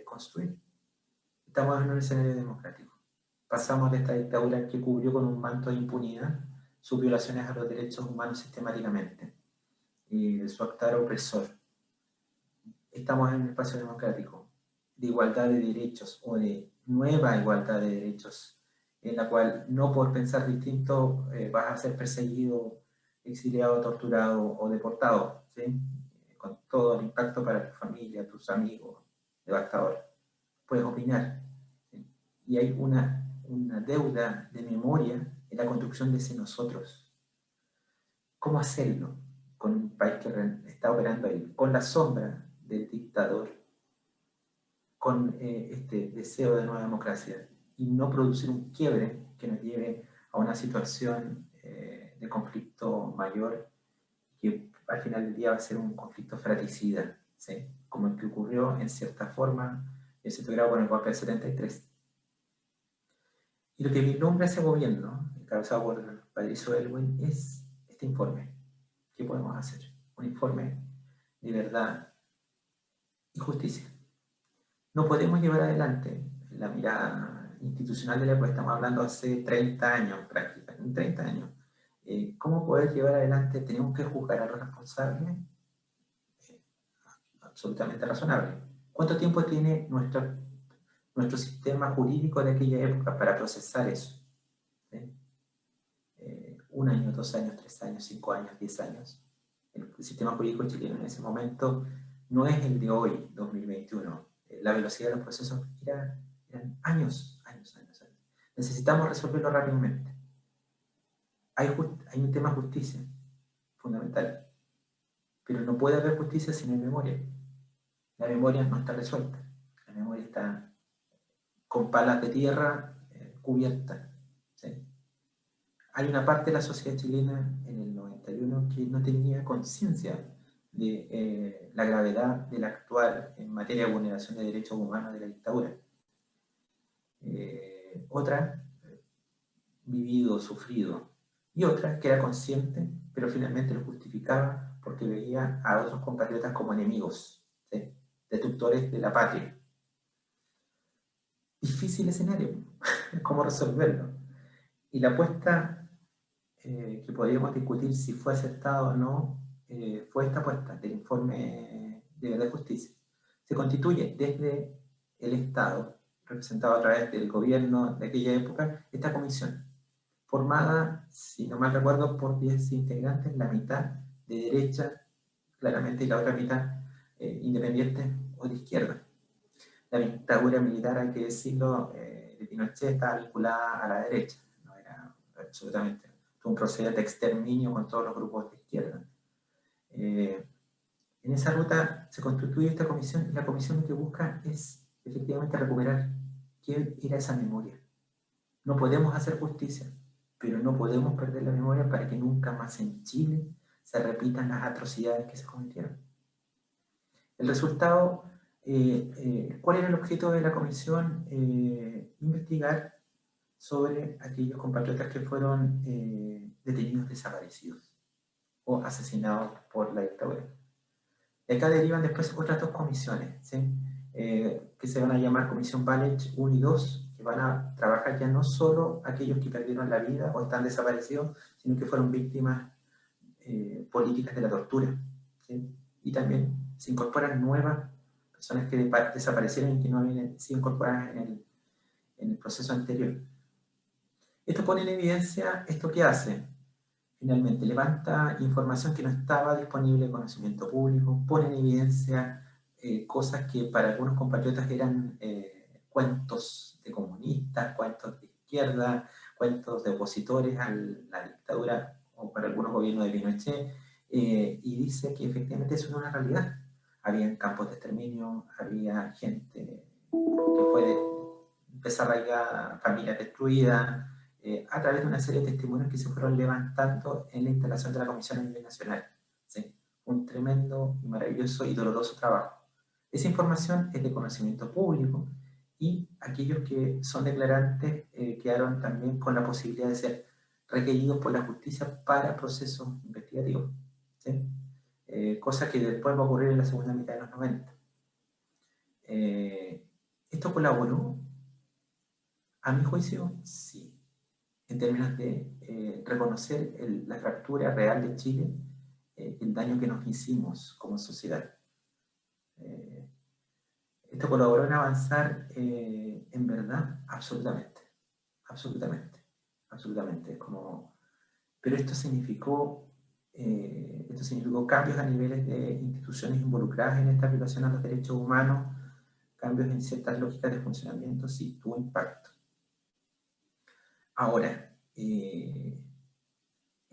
construir? Estamos en un escenario democrático. Pasamos de esta dictadura que cubrió con un manto de impunidad sus violaciones a los derechos humanos sistemáticamente, y su actuar opresor. Estamos en un espacio democrático de igualdad de derechos, o de nueva igualdad de derechos, en la cual no por pensar distinto vas a ser perseguido, exiliado, torturado o deportado, ¿sí? con todo el impacto para tu familia, tus amigos, devastador. Puedes opinar. ¿Sí? Y hay una deuda de memoria en la construcción de ese nosotros. ¿Cómo hacerlo con un país que está operando ahí? Con la sombra del dictador, con este deseo de nueva democracia, y no producir un quiebre que nos lleve a una situación de conflicto mayor, que al final del día va a ser un conflicto fratricida, ¿sí? Como el que ocurrió en cierta forma, en cierto grado, con el golpe del 73. Y lo que vislumbra ese gobierno, encabezado por Patricio Aylwin, es este informe. ¿Qué podemos hacer? Un informe de verdad y justicia. No podemos llevar adelante la mirada institucional de la época, estamos hablando hace 30 años prácticamente, 30 años. ¿Cómo poder llevar adelante? Tenemos que juzgar a los responsables, absolutamente razonable. ¿Cuánto tiempo tiene nuestro sistema jurídico de aquella época para procesar eso? ¿Sí? 1 año, 2 años, 3 años, 5 años, 10 años. El sistema jurídico chileno en ese momento no es el de hoy, 2021. La velocidad de los procesos eran años. Necesitamos resolverlo rápidamente. Hay un tema de justicia, fundamental. Pero no puede haber justicia sin memoria. La memoria no está resuelta. La memoria está con palas de tierra cubierta. ¿Sí? Hay una parte de la sociedad chilena en el 91 que no tenía conciencia de la gravedad del actuar en materia de vulneración de derechos humanos de la dictadura. Otra, vivido, sufrido. Y otra, que era consciente, pero finalmente lo justificaba porque veía a otros compatriotas como enemigos, ¿sí? Destructores de la patria. Difícil escenario, ¿cómo resolverlo? Y la apuesta que podríamos discutir si fue aceptada o no, fue esta apuesta del informe de Verdad y Justicia. Se constituye desde el Estado, representado a través del gobierno de aquella época, esta comisión, formada, si no mal recuerdo, por 10 integrantes, la mitad de derecha, claramente, y la otra mitad independiente o de izquierda. La dictadura militar, hay que decirlo, de Pinochet estaba vinculada a la derecha, no era absolutamente un proceso de exterminio con todos los grupos de izquierda. En esa ruta se constituye esta comisión, y la comisión lo que busca es efectivamente recuperar qué era esa memoria. No podemos hacer justicia, pero no podemos perder la memoria para que nunca más en Chile se repitan las atrocidades que se cometieron. El resultado, ¿cuál era el objeto de la comisión? Investigar sobre aquellos compatriotas que fueron detenidos desaparecidos o asesinados por la dictadura. De acá derivan después otras 2 comisiones, ¿sí? Que se van a llamar Comisión Balich 1 y 2, que van a trabajar ya no solo aquellos que perdieron la vida o están desaparecidos, sino que fueron víctimas políticas de la tortura, ¿sí? Y también se incorporan nuevas personas que desaparecieron y que no habían sido incorporadas en el proceso anterior. Esto pone en evidencia, ¿esto qué hace? Finalmente, levanta información que no estaba disponible en conocimiento público, pone en evidencia cosas que para algunos compatriotas eran cuentos de comunistas, cuentos de izquierda, cuentos de opositores a la dictadura o para algunos gobiernos de Pinochet, y dice que efectivamente eso es una realidad. Había campos de exterminio, había gente que fue desarraigada, familias destruidas, a través de una serie de testimonios que se fueron levantando en la instalación de la Comisión a nivel nacional. ¿Sí? Un tremendo y maravilloso y doloroso trabajo. Esa información es de conocimiento público y aquellos que son declarantes quedaron también con la posibilidad de ser requeridos por la justicia para procesos investigativos. ¿Sí? Cosa que después va a ocurrir en la segunda mitad de los 90. ¿Esto colaboró? A mi juicio, sí. En términos de reconocer la fractura real de Chile, el daño que nos hicimos como sociedad. ¿Esto colaboró en avanzar en verdad? Absolutamente. Absolutamente. Absolutamente. Pero esto significó Esto significó cambios a niveles de instituciones involucradas en esta violación a los derechos humanos, cambios en ciertas lógicas de funcionamiento, sí, tuvo impacto. Ahora,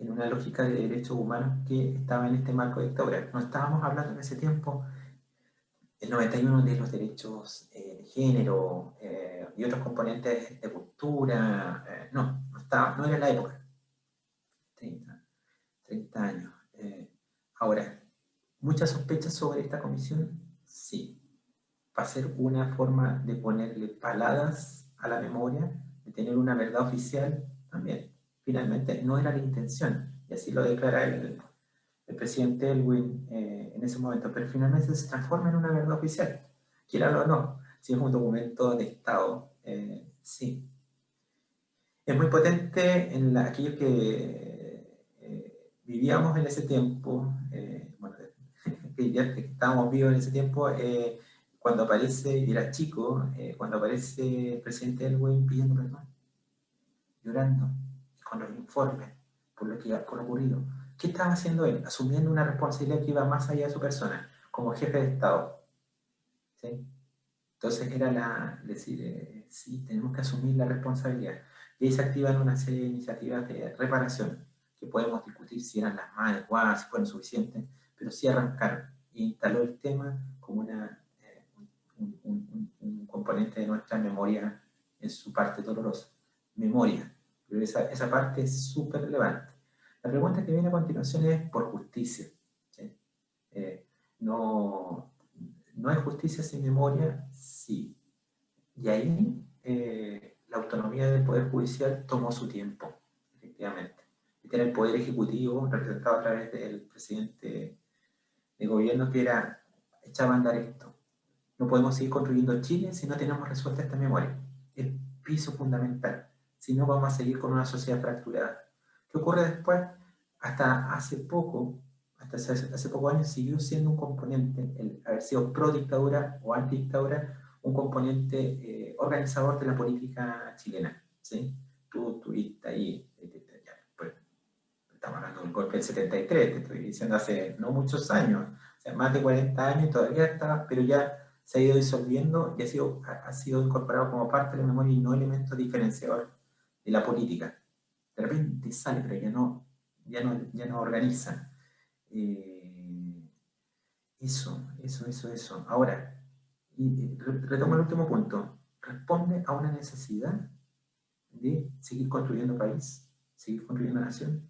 en una lógica de derechos humanos que estaba en este marco de dictadura. No estábamos hablando en ese tiempo, el 91, de los derechos de género y otros componentes de cultura. No era la época. 30 años. Ahora, ¿muchas sospechas sobre esta comisión? Sí. ¿Va a ser una forma de ponerle paladas a la memoria, de tener una verdad oficial? También. Finalmente, no era la intención, y así lo declara el presidente Elwin en ese momento, pero finalmente se transforma en una verdad oficial, quiera o no. Si es un documento de Estado, sí. Es muy potente en aquellos que vivíamos en ese tiempo, bueno, que ya estábamos vivos en ese tiempo, cuando aparece, y era chico, cuando aparece el presidente Elwin pidiendo perdón, llorando, con los informes por lo ocurrido. ¿Qué estaba haciendo él? Asumiendo una responsabilidad que iba más allá de su persona, como jefe de Estado. ¿Sí? Entonces era decir, sí, tenemos que asumir la responsabilidad. Y ahí se activan una serie de iniciativas de reparación, que podemos discutir si eran las más adecuadas, si fueron suficientes, pero sí arrancaron. Y instaló el tema como un componente de nuestra memoria en su parte dolorosa. Memoria. Pero esa parte es súper relevante. La pregunta que viene a continuación es por justicia. ¿Sí? No hay justicia sin memoria, sí. Y ahí la autonomía del Poder Judicial tomó su tiempo, efectivamente. Y tiene el Poder Ejecutivo, representado a través del presidente de gobierno, que echaba a andar esto. No podemos seguir construyendo Chile si no tenemos resuelta esta memoria. El piso fundamental. Si no, vamos a seguir con una sociedad fracturada. ¿Qué ocurre después? Hasta hace pocos años siguió siendo un componente, el haber sido pro dictadura o anti dictadura, un componente organizador de la política chilena. ¿Sí? Tú estuviste ahí, pues, estamos hablando del golpe del 73, te estoy diciendo hace no muchos años, o sea, más de 40 años, todavía está, pero ya se ha ido disolviendo y ha sido incorporado como parte de la memoria y no elemento diferenciador de la política. De repente sale, pero ya no organiza. Eso. Ahora, retomo el último punto. Responde a una necesidad de seguir construyendo país, seguir construyendo nación.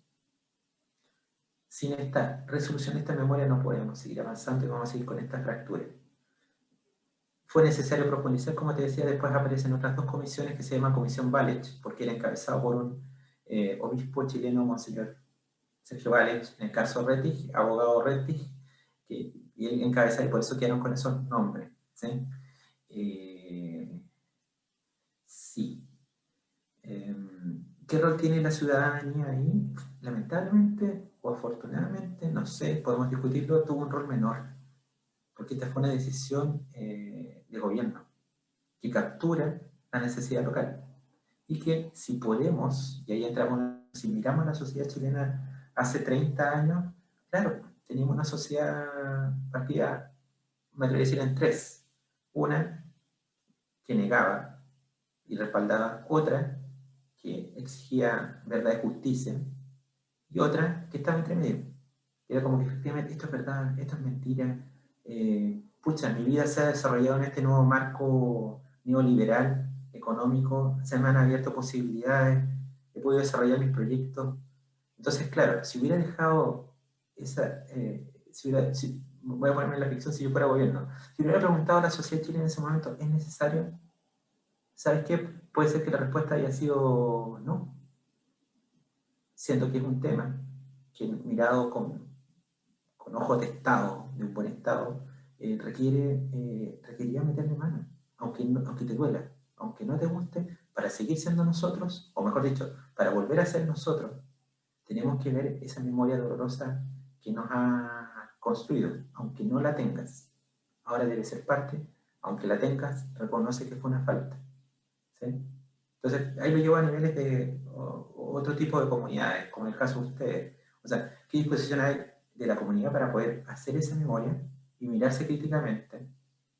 Sin esta resolución de esta memoria no podemos seguir avanzando y vamos a seguir con esta fractura. Fue necesario profundizar, como te decía, después aparecen otras dos comisiones que se llaman Comisión Valech, porque era encabezado por un obispo chileno, Monseñor Sergio Valech, en el caso Rettig, abogado Rettig, y él encabeza, y por eso quedaron con esos nombres. ¿Sí? Sí. ¿Qué rol tiene la ciudadanía ahí? Lamentablemente o afortunadamente, no sé, podemos discutirlo, tuvo un rol menor, porque esta fue una decisión de gobierno que captura la necesidad local y que si podemos, y ahí entramos, si miramos la sociedad chilena hace 30 años, claro, teníamos una sociedad partida, me atrevería a decir, en tres. Una que negaba y respaldaba, otra que exigía verdad y justicia, y otra que estaba entre medio. Era como que efectivamente esto es verdad, esto es mentira. Pucha, mi vida se ha desarrollado en este nuevo marco neoliberal, económico, se me han abierto posibilidades, he podido desarrollar mis proyectos. Entonces, claro, si hubiera dejado esa, voy a ponerme en la ficción si yo fuera gobierno, si hubiera preguntado a la sociedad chilena en ese momento, ¿es necesario? ¿Sabes qué? Puede ser que la respuesta haya sido no. Siento que es un tema que mirado con ojos de Estado, de un buen Estado, requeriría meterle mano, aunque te duela, aunque no te guste, para seguir siendo nosotros, o mejor dicho, para volver a ser nosotros, tenemos que ver esa memoria dolorosa que nos ha construido, aunque no la tengas. Ahora debe ser parte, aunque la tengas, reconoce que fue una falta. ¿Sí? Entonces, ahí lo llevo a niveles de otro tipo de comunidades, como en el caso de ustedes. O sea, ¿Qué disposición hay de la comunidad para poder hacer esa memoria y mirarse críticamente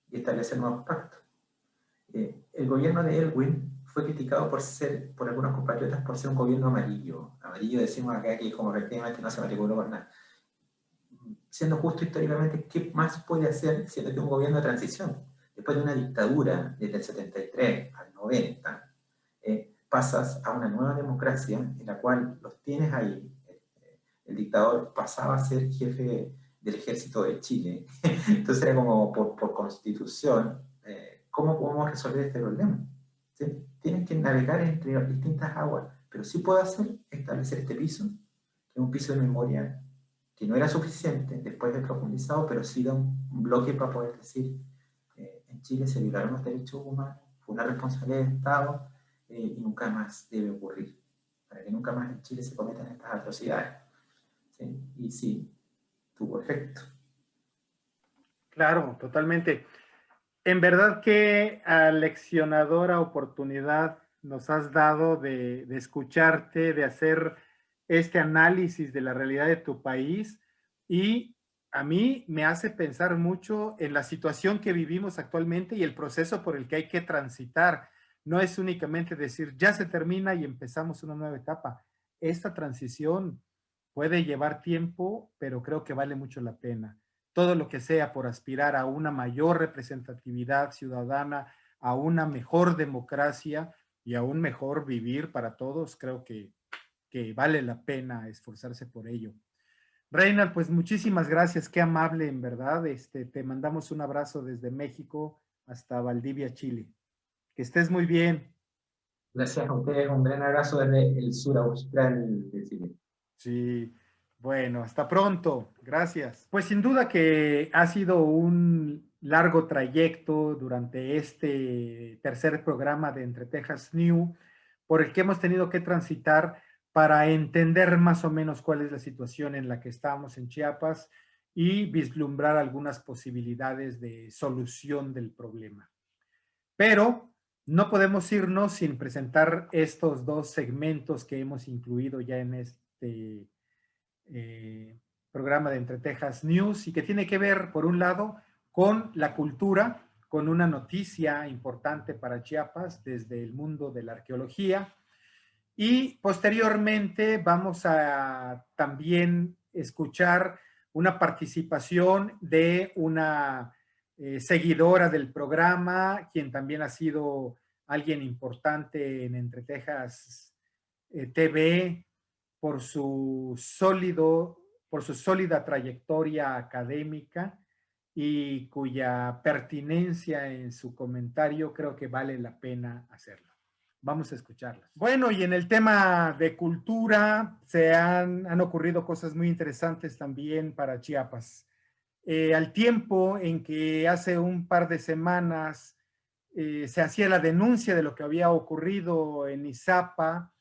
y establecer nuevos pactos? El gobierno de Elwin fue criticado por algunos compatriotas por ser un gobierno amarillo. Amarillo decimos acá que como efectivamente no se matriculó por nada. Siendo justo históricamente, ¿qué más puede hacer siendo que un gobierno de transición? Después de una dictadura desde el 73 al 90, pasas a una nueva democracia en la cual los tienes ahí. El dictador pasaba a ser jefe del ejército de Chile. Entonces era como por constitución, ¿cómo podemos resolver este problema? ¿Sí? Tienes que navegar entre distintas aguas, pero sí puedo establecer este piso, que es un piso de memoria que no era suficiente después de profundizado, pero sí da un bloque para poder decir, en Chile se violaron los derechos humanos, fue una responsabilidad del Estado y nunca más debe ocurrir, para que nunca más en Chile se cometan estas atrocidades. ¿Sí? Y sí, tuvo efecto. Claro, totalmente. En verdad que aleccionadora oportunidad nos has dado de escucharte, de hacer este análisis de la realidad de tu país, y a mí me hace pensar mucho en la situación que vivimos actualmente y el proceso por el que hay que transitar. No es únicamente decir, ya se termina y empezamos una nueva etapa. Esta transición puede llevar tiempo, pero creo que vale mucho la pena. Todo lo que sea por aspirar a una mayor representatividad ciudadana, a una mejor democracia y a un mejor vivir para todos, creo que vale la pena esforzarse por ello. Reinald, pues muchísimas gracias, qué amable en verdad. Te mandamos un abrazo desde México hasta Valdivia, Chile. Que estés muy bien. Gracias a ustedes, un gran abrazo desde el sur austral de Chile. Sí, bueno, hasta pronto. Gracias. Pues sin duda que ha sido un largo trayecto durante este tercer programa de Entre Texas New, por el que hemos tenido que transitar para entender más o menos cuál es la situación en la que estamos en Chiapas y vislumbrar algunas posibilidades de solución del problema. Pero no podemos irnos sin presentar estos dos segmentos que hemos incluido ya en este programa de Entre Texas News, y que tiene que ver, por un lado, con la cultura, con una noticia importante para Chiapas desde el mundo de la arqueología, y posteriormente vamos a también escuchar una participación de una seguidora del programa, quien también ha sido alguien importante en Entre Texas TV por su sólida trayectoria académica y cuya pertinencia en su comentario creo que vale la pena hacerlo. Vamos a escucharlas. Bueno, y en el tema de cultura han ocurrido cosas muy interesantes también para Chiapas. Al tiempo en que hace un par de semanas se hacía la denuncia de lo que había ocurrido en Izapa,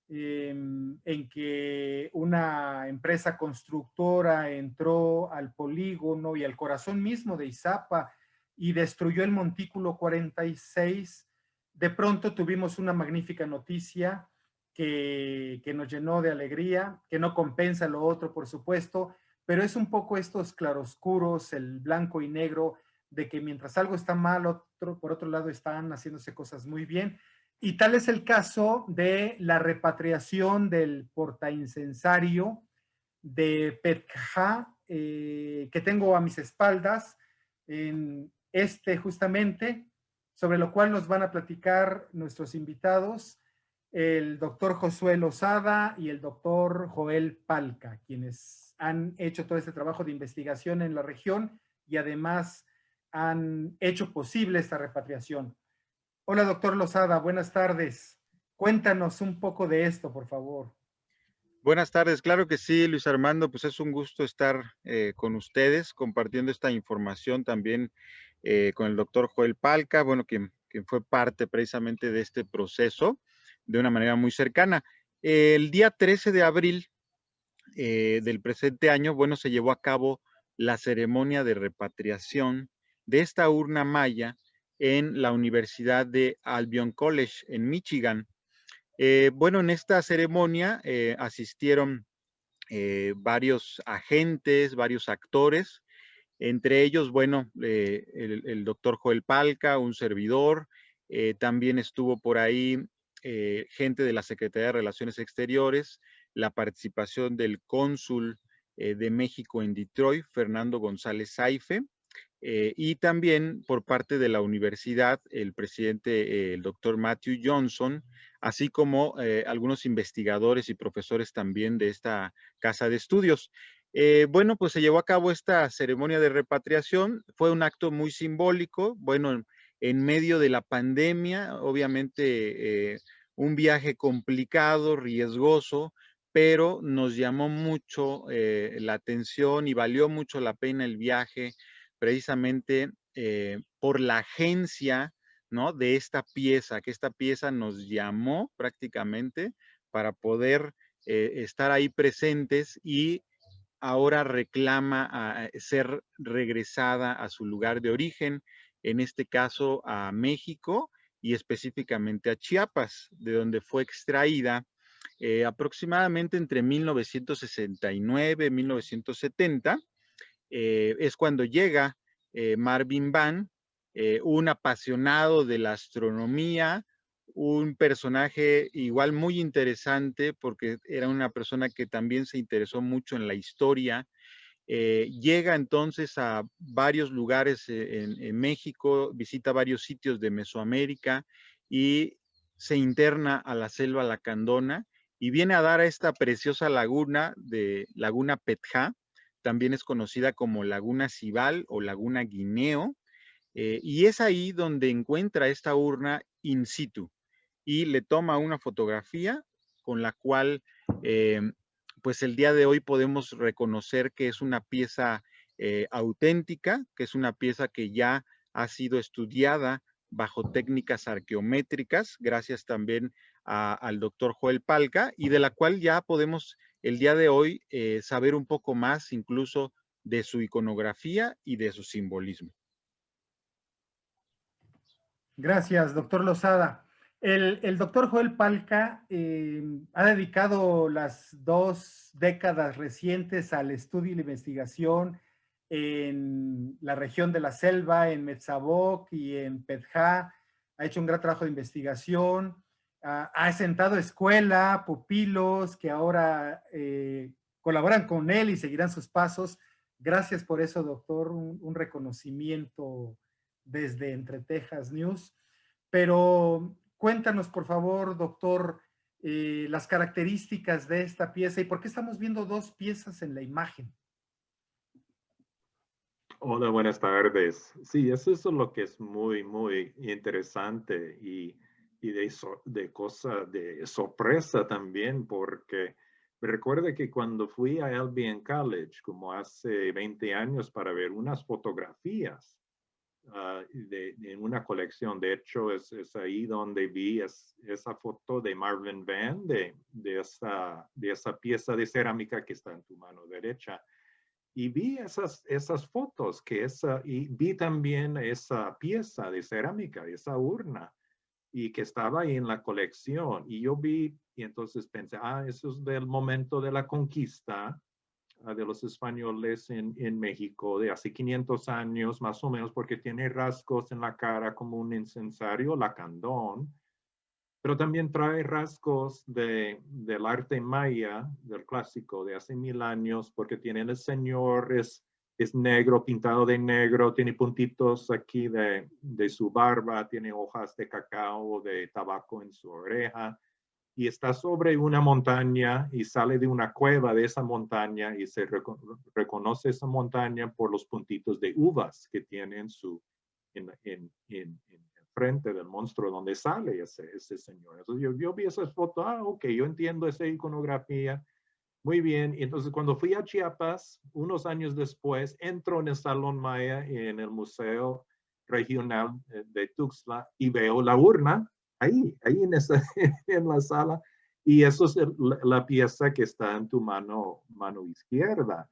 en que una empresa constructora entró al polígono y al corazón mismo de Izapa y destruyó el montículo 46, de pronto tuvimos una magnífica noticia que nos llenó de alegría, que no compensa lo otro, por supuesto, pero es un poco estos claroscuros, el blanco y negro, de que mientras algo está mal, por otro lado están haciéndose cosas muy bien. Y tal es el caso de la repatriación del portaincensario de Petcajá, que tengo a mis espaldas, en justamente, sobre lo cual nos van a platicar nuestros invitados, el doctor Josué Lozada y el doctor Joel Palca, quienes han hecho todo este trabajo de investigación en la región y además han hecho posible esta repatriación. Hola, doctor Lozada, buenas tardes. Cuéntanos un poco de esto, por favor. Buenas tardes, claro que sí, Luis Armando, pues es un gusto estar con ustedes compartiendo esta información también con el doctor Joel Palca, bueno, quien fue parte precisamente de este proceso de una manera muy cercana. El día 13 de abril del presente año, bueno, se llevó a cabo la ceremonia de repatriación de esta urna maya en la Universidad de Albion College en Michigan. Bueno, en esta ceremonia asistieron varios agentes, varios actores, entre ellos, bueno, el doctor Joel Palca, un servidor, también estuvo por ahí gente de la Secretaría de Relaciones Exteriores, la participación del cónsul de México en Detroit, Fernando González Saife, y también por parte de la universidad, el presidente, el doctor Matthew Johnson, así como algunos investigadores y profesores también de esta casa de estudios. Bueno, pues se llevó a cabo esta ceremonia de repatriación, fue un acto muy simbólico, bueno, en medio de la pandemia, obviamente un viaje complicado, riesgoso, pero nos llamó mucho la atención y valió mucho la pena el viaje, precisamente por la agencia, ¿no?, de esta pieza, que esta pieza nos llamó prácticamente para poder estar ahí presentes y ahora reclama a ser regresada a su lugar de origen, en este caso a México y específicamente a Chiapas, de donde fue extraída aproximadamente entre 1969 y 1970. Es cuando llega Marvin Van, un apasionado de la astronomía, un personaje igual muy interesante porque era una persona que también se interesó mucho en la historia. Llega entonces a varios lugares en México, visita varios sitios de Mesoamérica y se interna a la selva lacandona y viene a dar a esta preciosa laguna de Laguna Petjá, también es conocida como Laguna Cibal o Laguna Guineo, y es ahí donde encuentra esta urna in situ y le toma una fotografía con la cual pues el día de hoy podemos reconocer que es una pieza auténtica, que es una pieza que ya ha sido estudiada bajo técnicas arqueométricas, gracias también al doctor Joel Palca, y de la cual ya podemos el día de hoy saber un poco más incluso de su iconografía y de su simbolismo. Gracias, doctor Lozada. El doctor Joel Palca ha dedicado las 2 décadas recientes al estudio y la investigación en la región de la selva, en Metzaboc y en Petjá. Ha hecho un gran trabajo de investigación, ha sentado escuela, pupilos que ahora colaboran con él y seguirán sus pasos. Gracias por eso, doctor, un reconocimiento desde Entre Tejas News. Pero cuéntanos, por favor, doctor, las características de esta pieza y por qué estamos viendo 2 piezas en la imagen. Hola, buenas tardes. Sí, eso es lo que es muy, muy interesante y de sorpresa también, porque me recuerda que cuando fui a Albion College, como hace 20 años, para ver unas fotografías en una colección, de hecho es ahí donde vi esa foto de Marvin Van, de esa pieza de cerámica que está en tu mano derecha. Y vi esas fotos, y vi también esa pieza de cerámica, esa urna, y que estaba ahí en la colección. Y yo vi, y entonces pensé, eso es del momento de la conquista de los españoles en México, de hace 500 años más o menos, porque tiene rasgos en la cara como un incensario lacandón, pero también trae rasgos del arte maya, del clásico de hace 1000 años, porque tiene el señor, es negro, pintado de negro, tiene puntitos aquí de su barba, tiene hojas de cacao, de tabaco en su oreja, y está sobre una montaña y sale de una cueva de esa montaña y se reconoce esa montaña por los puntitos de uvas que tiene en frente del monstruo donde sale ese señor. Entonces yo vi esas fotos, ok, yo entiendo esa iconografía, muy bien. Y entonces cuando fui a Chiapas, unos años después, entro en el Salón Maya en el Museo Regional de Tuxtla y veo la urna ahí en la sala, y eso es la pieza que está en tu mano izquierda.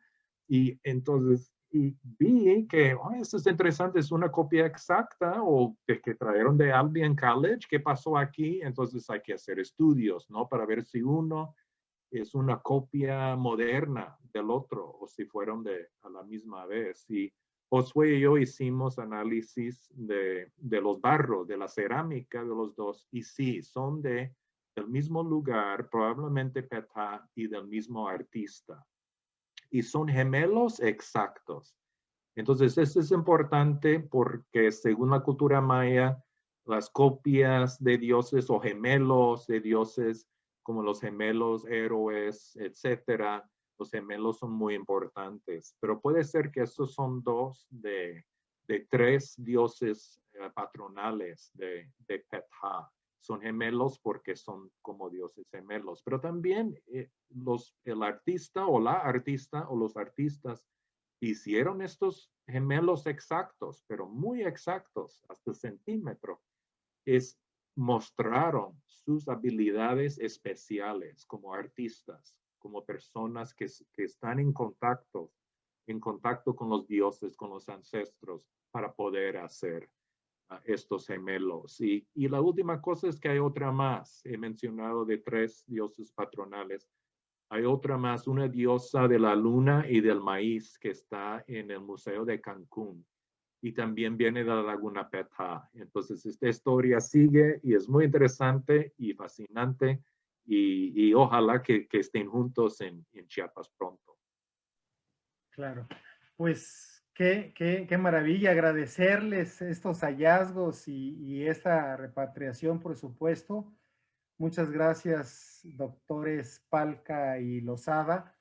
Y entonces y vi que eso es interesante, es una copia exacta o que trajeron de Albion College. ¿Qué pasó aquí? Entonces hay que hacer estudios, ¿no? Para ver si uno es una copia moderna del otro, o si fueron a la misma vez. Y Josué y yo hicimos análisis de los barros, de la cerámica de los dos, y sí, son del mismo lugar, probablemente Petah, y del mismo artista. Y son gemelos exactos. Entonces, esto es importante porque según la cultura maya, las copias de dioses o gemelos de dioses, como los gemelos héroes, etcétera, los gemelos son muy importantes. Pero puede ser que estos son dos de tres dioses patronales de Petah. Son gemelos porque son como dioses gemelos. Pero también el artista o la artista o los artistas hicieron estos gemelos exactos, pero muy exactos, hasta el centímetro. Mostraron sus habilidades especiales como artistas, como personas que están en contacto con los dioses, con los ancestros, para poder hacer estos gemelos. Y la última cosa es que hay otra más. He mencionado de 3 dioses patronales. Hay otra más, una diosa de la luna y del maíz que está en el Museo de Cancún. Y también viene de la Laguna Petah. Entonces, esta historia sigue y es muy interesante y fascinante. Y ojalá que estén juntos en Chiapas pronto. Claro. Pues qué maravilla agradecerles estos hallazgos y esta repatriación, por supuesto. Muchas gracias, doctores Palca y Lozada.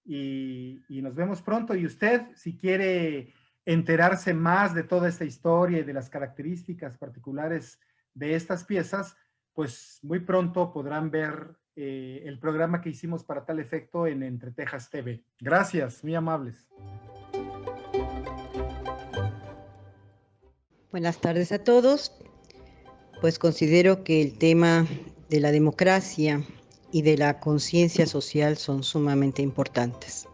Y nos vemos pronto. Y usted, si quiere enterarse más de toda esta historia y de las características particulares de estas piezas, pues muy pronto podrán ver el programa que hicimos para tal efecto en Entre Tejas TV. Gracias, muy amables. Buenas tardes a todos. Pues considero que el tema de la democracia y de la conciencia social son sumamente importantes.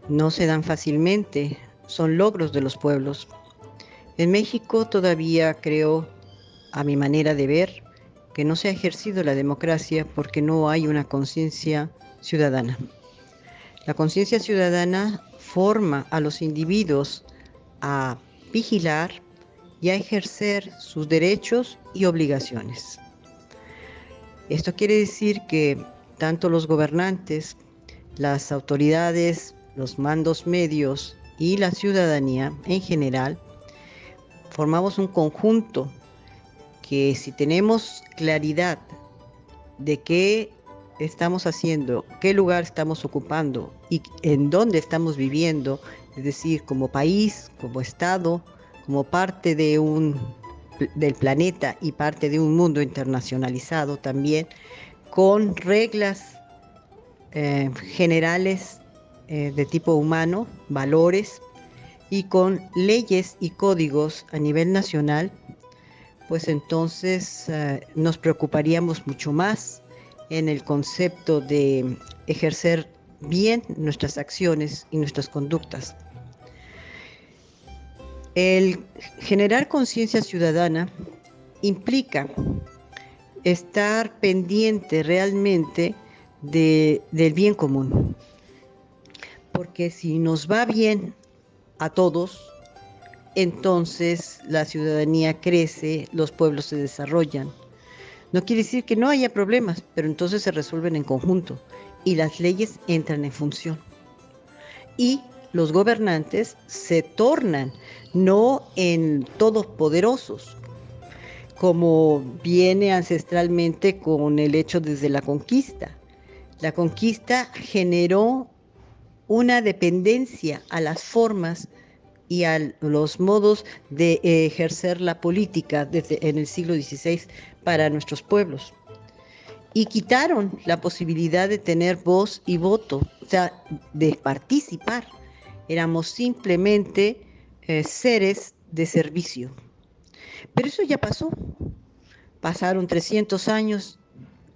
No se dan fácilmente, son logros de los pueblos. En México todavía creo, a mi manera de ver, que no se ha ejercido la democracia porque no hay una conciencia ciudadana. La conciencia ciudadana forma a los individuos a vigilar y a ejercer sus derechos y obligaciones. Esto quiere decir que tanto los gobernantes, las autoridades, los mandos medios y la ciudadanía en general formamos un conjunto que, si tenemos claridad de qué estamos haciendo, qué lugar estamos ocupando y en dónde estamos viviendo, es decir, como país, como Estado, como parte del planeta y parte de un mundo internacionalizado también, con reglas generales de tipo humano, valores, y con leyes y códigos a nivel nacional, pues entonces nos preocuparíamos mucho más en el concepto de ejercer bien nuestras acciones y nuestras conductas. El generar conciencia ciudadana implica estar pendiente realmente del bien común, porque si nos va bien a todos, entonces la ciudadanía crece, los pueblos se desarrollan. No quiere decir que no haya problemas, pero entonces se resuelven en conjunto y las leyes entran en función. Y los gobernantes se tornan no en todopoderosos, como viene ancestralmente con el hecho desde la conquista. La conquista generó una dependencia a las formas y a los modos de ejercer la política en el siglo XVI para nuestros pueblos. Y quitaron la posibilidad de tener voz y voto, o sea, de participar. Éramos simplemente seres de servicio. Pero eso ya pasó. Pasaron 300 años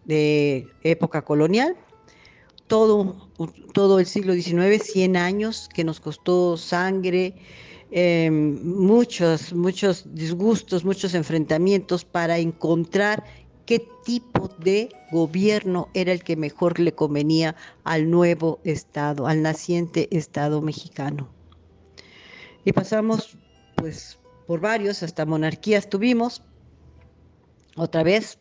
de época colonial, todo el siglo XIX, 100 años que nos costó sangre, muchos disgustos, muchos enfrentamientos para encontrar qué tipo de gobierno era el que mejor le convenía al nuevo Estado, al naciente Estado mexicano. Y pasamos, pues, por varios, hasta monarquías tuvimos, otra vez,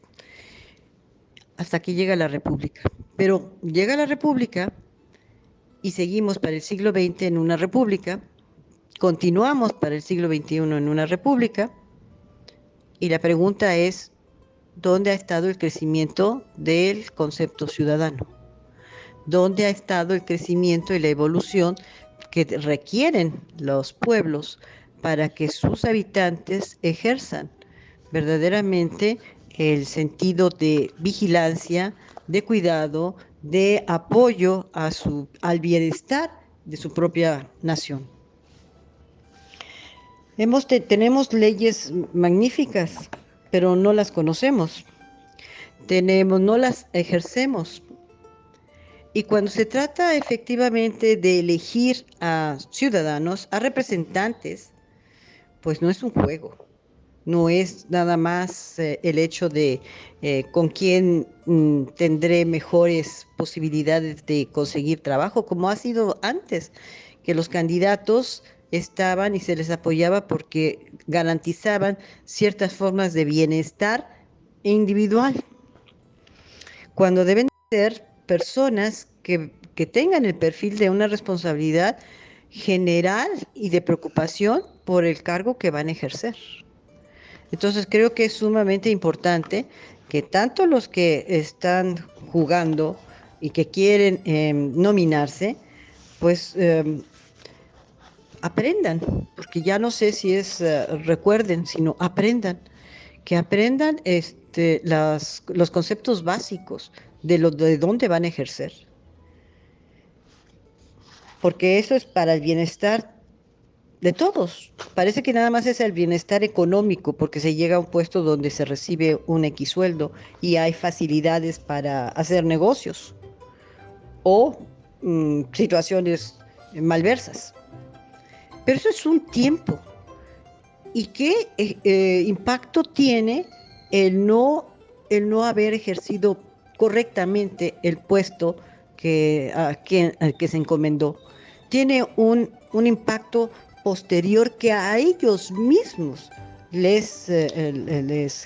hasta que llega la República. Pero llega la República y seguimos para el siglo XX en una república, continuamos para el siglo XXI en una república, y la pregunta es, ¿dónde ha estado el crecimiento del concepto ciudadano? ¿Dónde ha estado el crecimiento y la evolución que requieren los pueblos para que sus habitantes ejerzan verdaderamente el sentido de vigilancia, de cuidado, de apoyo al bienestar de su propia nación? Tenemos leyes magníficas, pero no las conocemos. No las ejercemos. Y cuando se trata efectivamente de elegir a ciudadanos, a representantes, pues no es un juego. No es nada más el hecho de con quién tendré mejores posibilidades de conseguir trabajo, como ha sido antes, que los candidatos estaban y se les apoyaba porque garantizaban ciertas formas de bienestar individual, cuando deben ser personas que tengan el perfil de una responsabilidad general y de preocupación por el cargo que van a ejercer. Entonces creo que es sumamente importante que tanto los que están jugando y que quieren nominarse, pues aprendan, porque ya no sé si es recuerden, sino aprendan, que aprendan los conceptos básicos de dónde van a ejercer. Porque eso es para el bienestar de todos. Parece que nada más es el bienestar económico, porque se llega a un puesto donde se recibe un X sueldo y hay facilidades para hacer negocios o situaciones malversas. Pero eso es un tiempo. ¿Y qué impacto tiene el no haber ejercido correctamente el puesto al que se encomendó? Tiene un impacto posterior que a ellos mismos les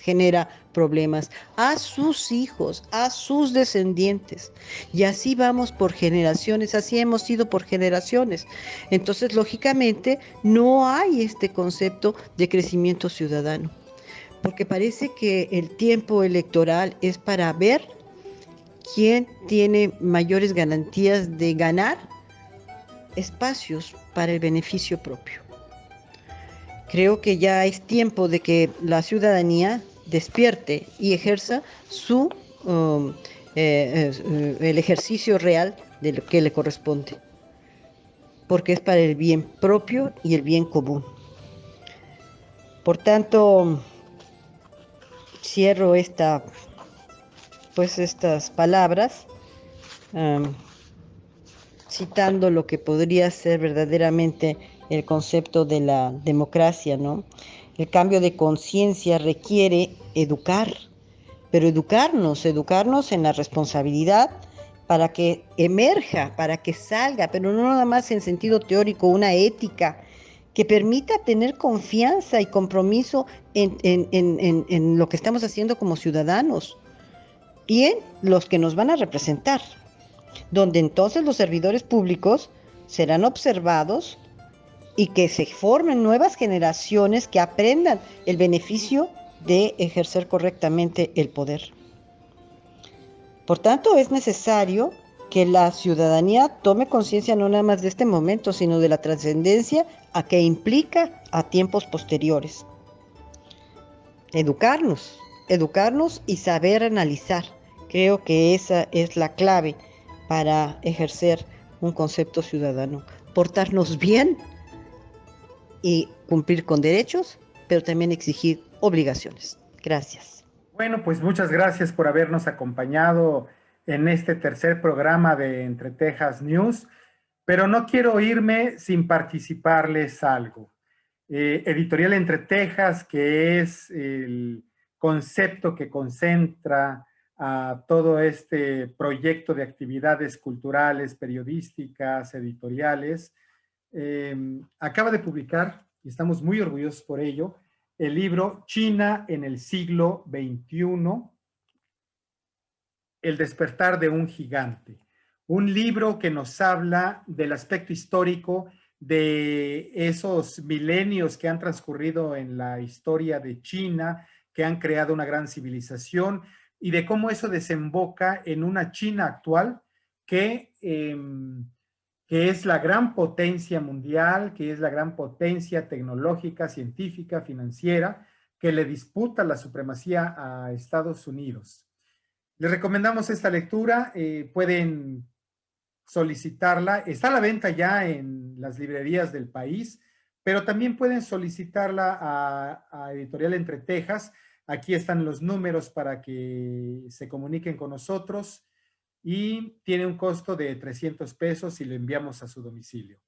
genera problemas, a sus hijos, a sus descendientes. Y así vamos por generaciones, así hemos ido por generaciones. Entonces, lógicamente, no hay este concepto de crecimiento ciudadano, porque parece que el tiempo electoral es para ver quién tiene mayores garantías de ganar espacios para el beneficio propio. Creo que ya es tiempo de que la ciudadanía despierte y ejerza el ejercicio real de lo que le corresponde, porque es para el bien propio y el bien común. Por tanto, cierro estas palabras citando lo que podría ser verdaderamente el concepto de la democracia, ¿no? El cambio de conciencia requiere educar, pero educarnos en la responsabilidad para que emerja, para que salga, pero no nada más en sentido teórico, una ética que permita tener confianza y compromiso en lo que estamos haciendo como ciudadanos y en los que nos van a representar, donde entonces los servidores públicos serán observados y que se formen nuevas generaciones que aprendan el beneficio de ejercer correctamente el poder. Por tanto, es necesario que la ciudadanía tome conciencia no nada más de este momento, sino de la trascendencia a que implica a tiempos posteriores. Educarnos y saber analizar. Creo que esa es la clave para ejercer un concepto ciudadano. Portarnos bien y cumplir con derechos, pero también exigir obligaciones. Gracias. Bueno, pues muchas gracias por habernos acompañado en este tercer programa de Entre Tejas News, pero no quiero irme sin participarles algo. Editorial Entre Tejas, que es el concepto que concentra a todo este proyecto de actividades culturales, periodísticas, editoriales, acaba de publicar, y estamos muy orgullosos por ello, el libro China en el siglo XXI, El despertar de un gigante. Un libro que nos habla del aspecto histórico de esos milenios que han transcurrido en la historia de China, que han creado una gran civilización, y de cómo eso desemboca en una China actual que es la gran potencia mundial, que es la gran potencia tecnológica, científica, financiera, que le disputa la supremacía a Estados Unidos. Les recomendamos esta lectura, pueden solicitarla, está a la venta ya en las librerías del país, pero también pueden solicitarla a Editorial Entre Tejas. Aquí están los números para que se comuniquen con nosotros y tiene un costo de 300 pesos y lo enviamos a su domicilio.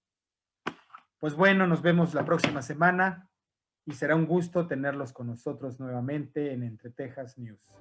Pues bueno, nos vemos la próxima semana y será un gusto tenerlos con nosotros nuevamente en Entre Tejas News.